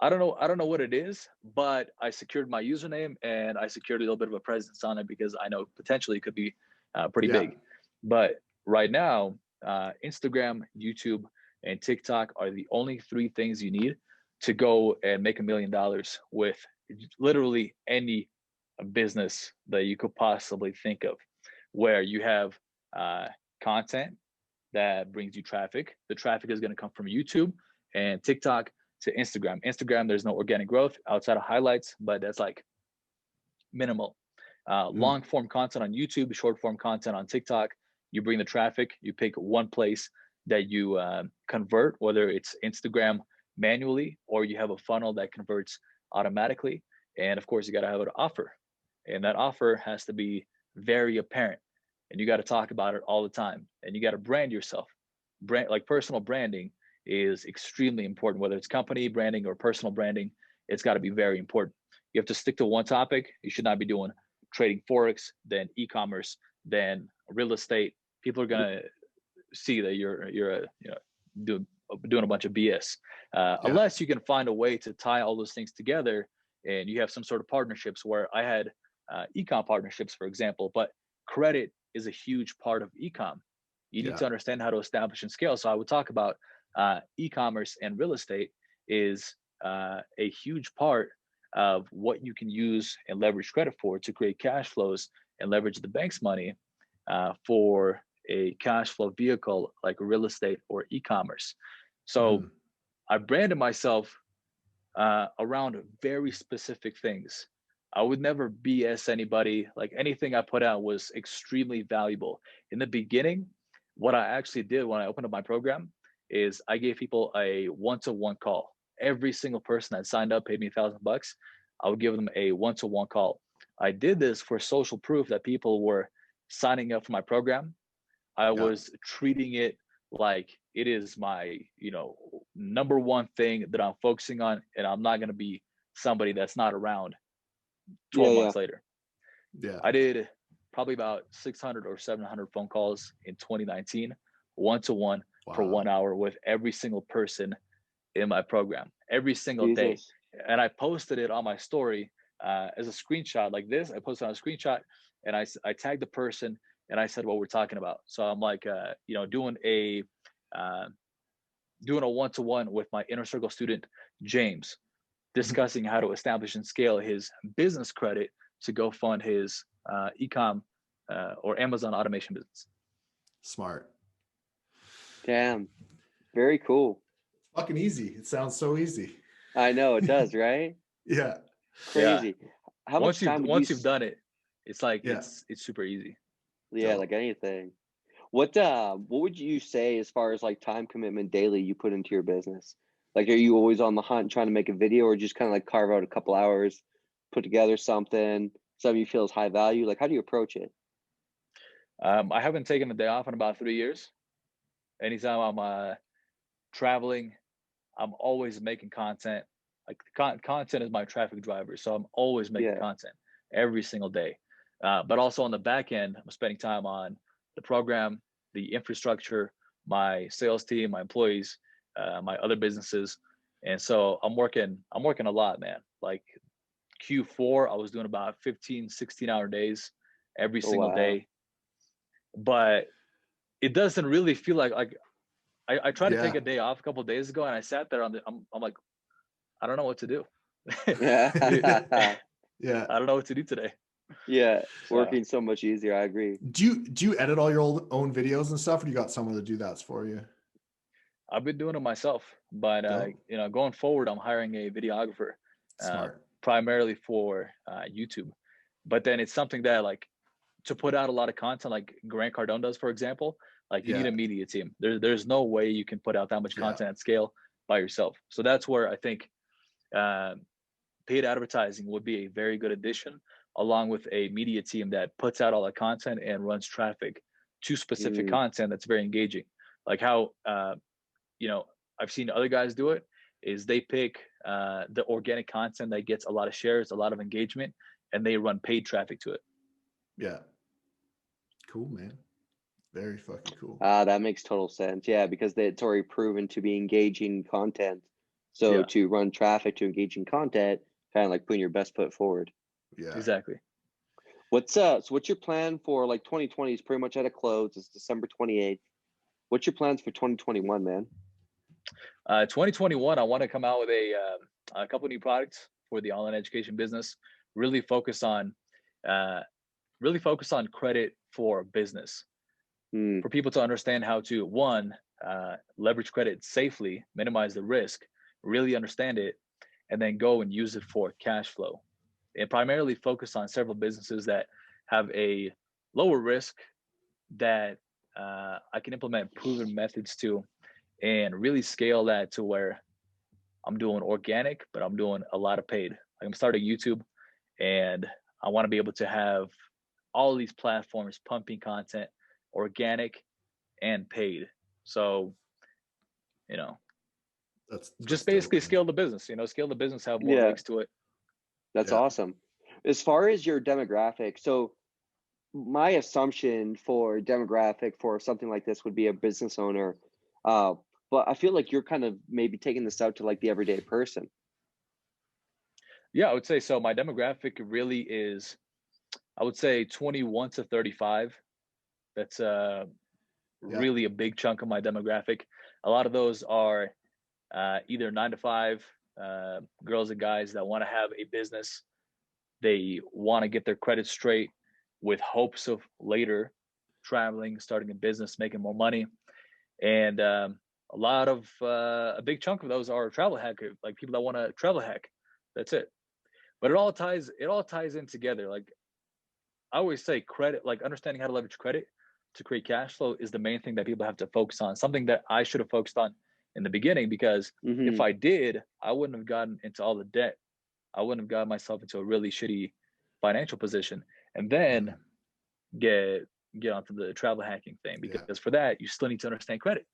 I don't know what it is, but I secured my username and I secured a little bit of a presence on it because I know potentially it could be pretty Yeah. big. But right now, Instagram, YouTube, and TikTok are the only three things you need to go and make $1 million with literally any business that you could possibly think of, where you have content that brings you traffic. The traffic is going to come from YouTube and TikTok. to Instagram. Instagram, there's no organic growth outside of highlights, but that's like minimal. Long form content on YouTube, short form content on TikTok. You bring the traffic, you pick one place that you convert, whether it's Instagram manually or you have a funnel that converts automatically. And of course, you got to have an offer. And that offer has to be very apparent. And you got to talk about it all the time. And you got to brand yourself. Like personal branding is extremely important, whether it's company branding or personal branding. It's got to be very important. You have to stick to one topic. You should not be doing trading Forex, then e-commerce, then real estate. People are going to see that you're doing a bunch of BS, unless you can find a way to tie all those things together and you have some sort of partnerships. Where I had e-com partnerships, for example, but credit is a huge part of e-com. You need to understand how to establish and scale. So I would talk about e-commerce and real estate is a huge part of what you can use and leverage credit for to create cash flows and leverage the bank's money for a cash flow vehicle like real estate or e-commerce. So I branded myself around very specific things. I would never BS anybody. Like anything I put out was extremely valuable. In the beginning, what I actually did when I opened up my program is I gave people a one-to-one call. Every single person that signed up paid me $1,000. I would give them a one-to-one call. I did this for social proof that people were signing up for my program. I was treating it like it is my, number one thing that I'm focusing on, and I'm not going to be somebody that's not around 12 months later. I did probably about 600 or 700 phone calls in 2019, one-to-one for 1 hour with every single person in my program, every single day. And I posted it on my story as a screenshot like this. I posted on a screenshot and I tagged the person and I said what we're talking about. So I'm like, doing a one-to-one with my inner circle student, James, discussing how to establish and scale his business credit to go fund his e-com or Amazon automation business. Smart. Damn. Very cool. Fucking easy. It sounds so easy. I know it does, right? Yeah. Crazy. Yeah. How much time once you've done it, it's like it's super easy. Yeah, like anything. What would you say as far as like time commitment daily you put into your business? Like, are you always on the hunt trying to make a video, or just kind of like carve out a couple hours, put together something you feel is high value? Like, how do you approach it? I haven't taken a day off in about 3 years. Anytime I'm traveling, I'm always making content. Like content is my traffic driver, so I'm always making content every single day. But also on the back end, I'm spending time on the program, the infrastructure, my sales team, my employees, my other businesses. And so I'm working a lot, man. Like Q4, I was doing about 15, 16-hour days every single day. But it doesn't really feel like I tried to take a day off a couple of days ago, and I sat there I'm like, I don't know what to do. Yeah. I don't know what to do today. Yeah, working so much easier. I agree. Do you edit all your own videos and stuff, or do you got someone to do that for you? I've been doing it myself, but going forward, I'm hiring a videographer, primarily for YouTube. But then it's something that like to put out a lot of content, like Grant Cardone does, for example. Like you need a media team. There's no way you can put out that much content at scale by yourself. So that's where I think paid advertising would be a very good addition, along with a media team that puts out all the content and runs traffic to specific content that's very engaging. Like how I've seen other guys do it is they pick the organic content that gets a lot of shares, a lot of engagement, and they run paid traffic to it. Yeah. Cool, man. Very fucking cool. That makes total sense. Yeah, because it's already proven to be engaging content. So to run traffic to engaging content, kind of like putting your best foot forward. Yeah, exactly. What's your plan for like 2020 is pretty much at a close. It's December 28th. What's your plans for 2021, man? 2021, I want to come out with a couple new products for the online education business. Really focus on credit for business, for people to understand how to leverage credit safely, minimize the risk, really understand it, and then go and use it for cash flow. And primarily focus on several businesses that have a lower risk that I can implement proven methods to, and really scale that to where I'm doing organic, but I'm doing a lot of paid. Like I'm starting YouTube, and I want to be able to have all of these platforms pumping content, organic and paid. So, you know, That's just dope, basically man. scale the business, scale the business, have more Yeah, legs to it. that's Yeah. awesome. As far as your demographic, so my assumption for demographic for something like this would be a business owner. Uh, but I feel like you're kind of maybe taking this out to like the everyday person. Yeah, I would say so. My demographic really is, I would say 21 to 35. That's Yeah. really a big chunk of my demographic. A lot of those are either 9 to 5 girls and guys that want to have a business. They want to get their credit straight with hopes of later traveling, starting a business, making more money. And a lot of a big chunk of those are travel hacker, like people that want to travel hack. That's it. But it all ties in together. Like I always say, credit, like understanding how to leverage credit to create cash flow is the main thing that people have to focus on. Something that I should have focused on in the beginning, because if Hmm. I did, I wouldn't have gotten into all the debt. I wouldn't have gotten myself into a really shitty financial position, and then Mhm. get get onto the travel hacking thing. Yeah. Because for that, you still need to understand credit.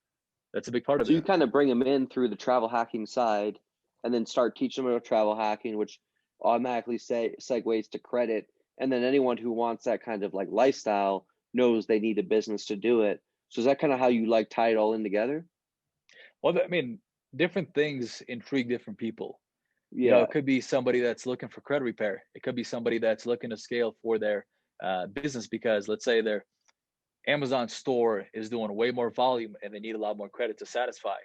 That's a big part of So it. you kind of bring them in through the travel hacking side, and then start teaching them about travel hacking, which automatically segues to credit. And then anyone who wants that kind of like lifestyle knows they need a business to do it. So is that kind of how you like tie it all in together? Well, I mean, different things intrigue different people. Yeah. It could be somebody that's looking for credit repair. It could be somebody that's looking to scale for their business, because let's say their Amazon store is doing way more volume and they need a lot more credit to satisfy.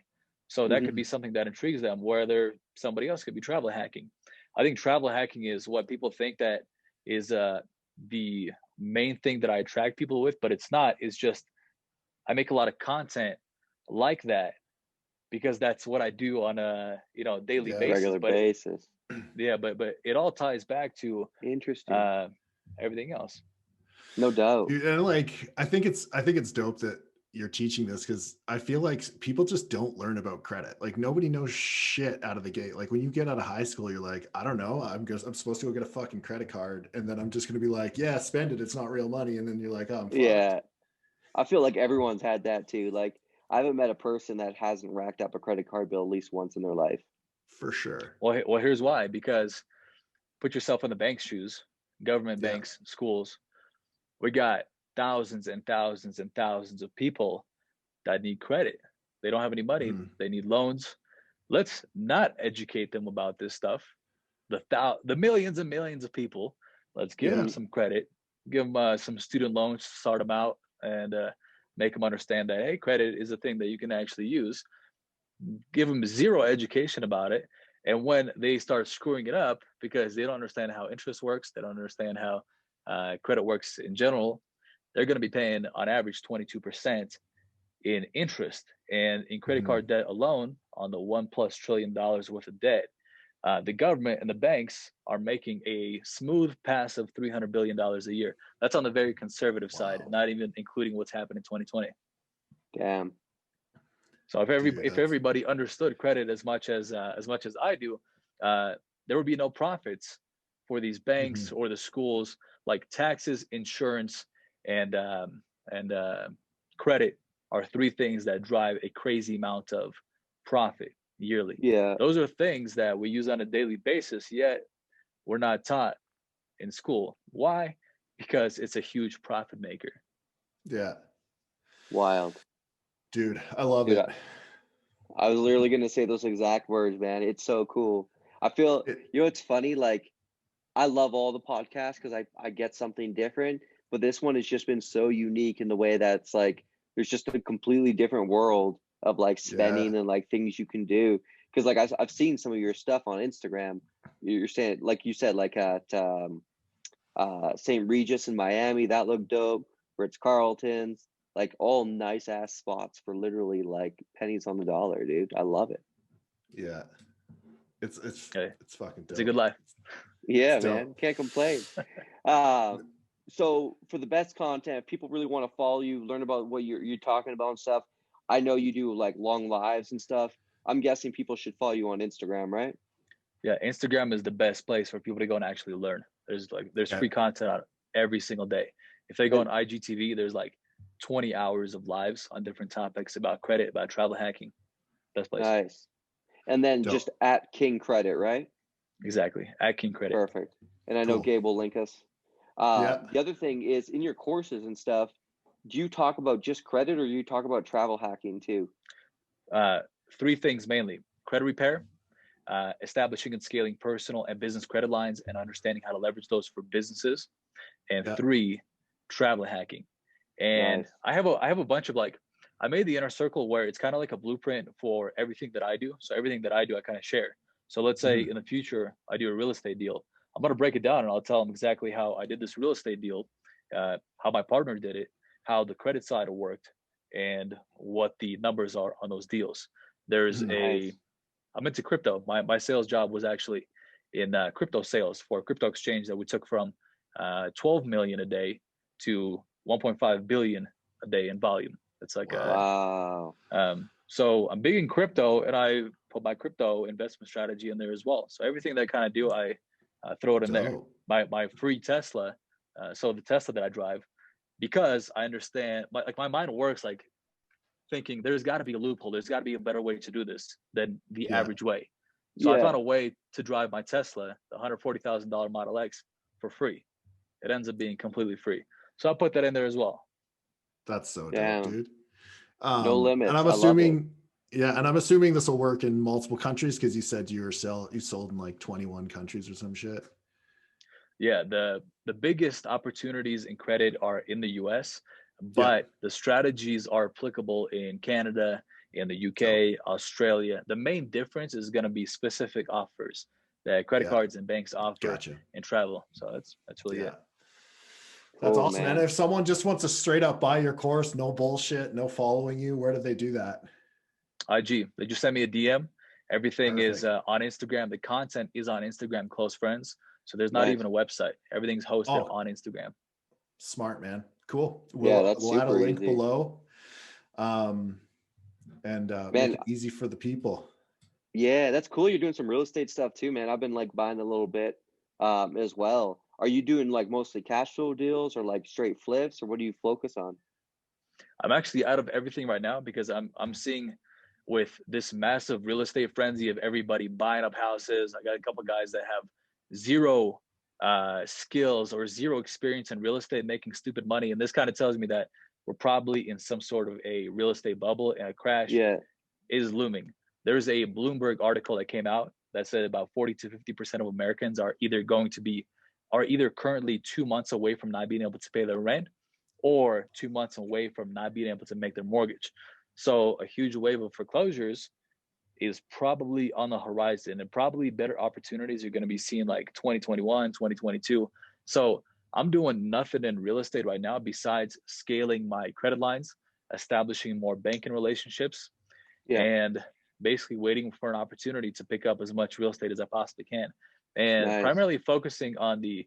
So that could Hmm. be something that intrigues them, whether somebody else could be travel hacking. I think travel hacking is what people think that is the main thing that I attract people with, but it's not. It's just I make a lot of content like that because that's what I do on a daily Yeah. basis. Regular basis. Yeah, but it all ties back to Interesting. uh, everything else. No doubt. Dude, and like I think it's dope that you're teaching this, because I feel like people just don't learn about credit. Like nobody knows shit out of the gate. Like when you get out of high school, you're like, I don't know, I'm supposed to go get a fucking credit card, and then I'm just gonna be like, yeah, spend it. It's not real money, and then you're like, oh, I'm fucked. Yeah. I feel like everyone's had that too. Like I haven't met a person that hasn't racked up a credit card bill at least once in their life. For sure. Well, here's why. Because put yourself in the bank's shoes, government Yeah. banks, schools. We got thousands and thousands and thousands of people that need credit. They don't have any money. Mhm. They need loans. Let's not educate them about this stuff. The millions and millions of people. Let's give them Yeah. Hmm. some credit. Give them some student loans to start them out, and make them understand that hey, credit is a thing that you can actually use. Give them zero education about it. And when they start screwing it up because they don't understand how interest works, they don't understand how credit works in general, they're going to be paying on average 22% in interest. And in credit Mhm. card debt alone, on the $1+ trillion worth of debt, the government and the banks are making a smooth pass of $300 billion a year. That's on the very conservative side, Wow. not even including what's happened in 2020. Damn. So Dude, if that's everybody understood credit as much as I do, uh, there would be no profits for these banks mhm. or the schools. Like taxes, insurance, and and credit are three things that drive a crazy amount of profit yearly. Yeah. Those are things that we use on a daily basis, yet we're not taught in school. Why? Because it's a huge profit maker. Yeah. Wild. Dude, I love Dude, it. I was literally gonna say those exact words, man. It's so cool. I feel, It it's funny, like I love all the podcasts because I get something different, but this one has just been so unique in the way that's like there's just a completely different world of like yeah. spending and like things you can do. Because like I've seen some of your stuff on Instagram. You're saying, like you said, like at St. Regis in Miami, that looked dope. Ritz Carlton's, like all nice ass spots for literally like pennies on the dollar, dude. I love it. Yeah. It's fucking dope. It's a good life. Yeah, man, can't complain. So for the best content, if people really want to follow you, learn about what you're talking about and stuff, I know you do like long lives and stuff. I'm guessing people should follow you on Instagram, right? Yeah, Instagram is the best place for people to go and actually learn. There's free content on every single day. If they go on IGTV, there's like 20 hours of lives on different topics about credit, about travel hacking. Best place. Nice. And then just at King Credit, right? Exactly. At King Credit. Perfect. And I know Gabe will link us. The other thing is in your courses and stuff, do you talk about just credit or do you talk about travel hacking too? Three things mainly: credit repair, establishing and scaling personal and business credit lines and understanding how to leverage those for businesses, and three, travel hacking. And I have a bunch of I made the inner circle where it's kind of like a blueprint for everything that I do. So everything that I do, I kind of share. So let's say in the future, I do a real estate deal. I'm going to break it down and I'll tell them exactly how I did this real estate deal, how my partner did it, how the credit side worked, and what the numbers are on those deals. I'm into crypto. My sales job was actually in crypto sales for a crypto exchange that we took from 12 million a day to 1.5 billion a day in volume. It's like wow. So I'm big in crypto, and I put my crypto investment strategy in there as well. So everything that I kind of do, I throw it in there. My free Tesla. So the Tesla that I drive, because I understand, my mind works like thinking there's got to be a loophole. There's got to be a better way to do this than the average way. So I found a way to drive my Tesla, the $140,000 Model X, for free. It ends up being completely free. So I'll put that in there as well. That's so dope, dude. No limits. And I'm assuming, and I'm assuming this will work in multiple countries because you said you sold in like 21 countries or some shit. Yeah, the biggest opportunities in credit are in the US, but the strategies are applicable in Canada, in the UK, Australia. The main difference is going to be specific offers that credit cards and banks offer in travel. So that's really it. That's awesome, man. If someone just wants to straight up buy your course, no bullshit, no following you, where do they do that? IG. They just send me a DM. Everything is on Instagram. The content is on Instagram, close friends. So there's not even a website. Everything's hosted on Instagram. Smart, man. Cool. We'll add a link below. And make it easy for the people. Yeah, that's cool. You're doing some real estate stuff too, man. I've been buying a little bit as well. Are you doing mostly cash flow deals or straight flips, or what do you focus on? I'm actually out of everything right now because I'm seeing with this massive real estate frenzy of everybody buying up houses. I got a couple of guys that have zero skills or zero experience in real estate making stupid money. And this kind of tells me that we're probably in some sort of a real estate bubble and a crash is looming. There's a Bloomberg article that came out that said about 40 to 50% of Americans are either currently 2 months away from not being able to pay their rent or 2 months away from not being able to make their mortgage. So a huge wave of foreclosures is probably on the horizon, and probably better opportunities you're going to be seeing 2021, 2022. So I'm doing nothing in real estate right now besides scaling my credit lines, establishing more banking relationships, and basically waiting for an opportunity to pick up as much real estate as I possibly can. And primarily focusing on the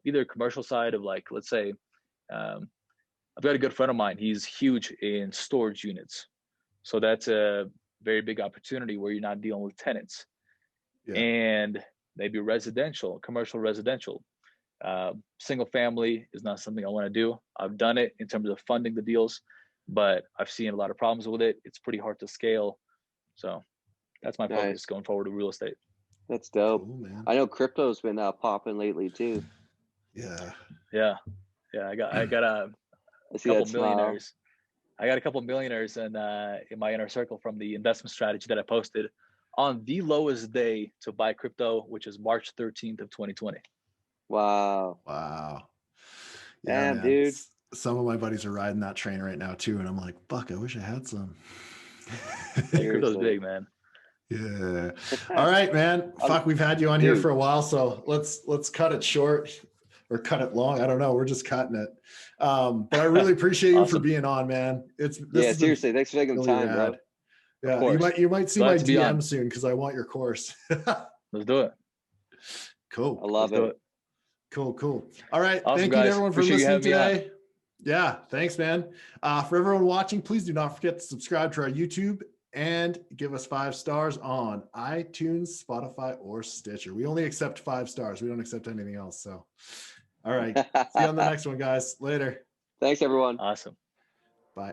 either commercial side of let's say, I've got a good friend of mine. He's huge in storage units. So that's a very big opportunity where you're not dealing with tenants. And maybe commercial residential. Single family is not something I want to do. I've done it in terms of funding the deals, but I've seen a lot of problems with it. It's pretty hard to scale. So that's my focus going forward with real estate. That's dope. Cool, man. I know crypto's been popping lately too. Yeah. I got a couple millionaires. I got a couple millionaires in my inner circle from the investment strategy that I posted on the lowest day to buy crypto, which is March 13th of 2020. Wow. Yeah, man. Dude. Some of my buddies are riding that train right now too, and I'm like, fuck, I wish I had some. Crypto's big, man. Yeah. All right, man. Fuck, we've had you on here for a while, so let's cut it short or cut it long. I don't know. We're just cutting it. But I really appreciate you for being on, man. Seriously. Thanks for taking the time, bro. Yeah, course. you might see Glad my to be on. DM soon because I want your course. Let's do it. Cool. I love Let's do it. Cool. All right. Awesome, Thank you to guys. everyone for Appreciate you listening having me on. today. Yeah, thanks, man. For everyone watching, please do not forget to subscribe to our YouTube and give us 5 stars on iTunes, Spotify, or Stitcher. We only accept 5 stars. We don't accept anything else. So, all right. See you on the next one, guys. Later. Thanks, everyone. Awesome. Bye.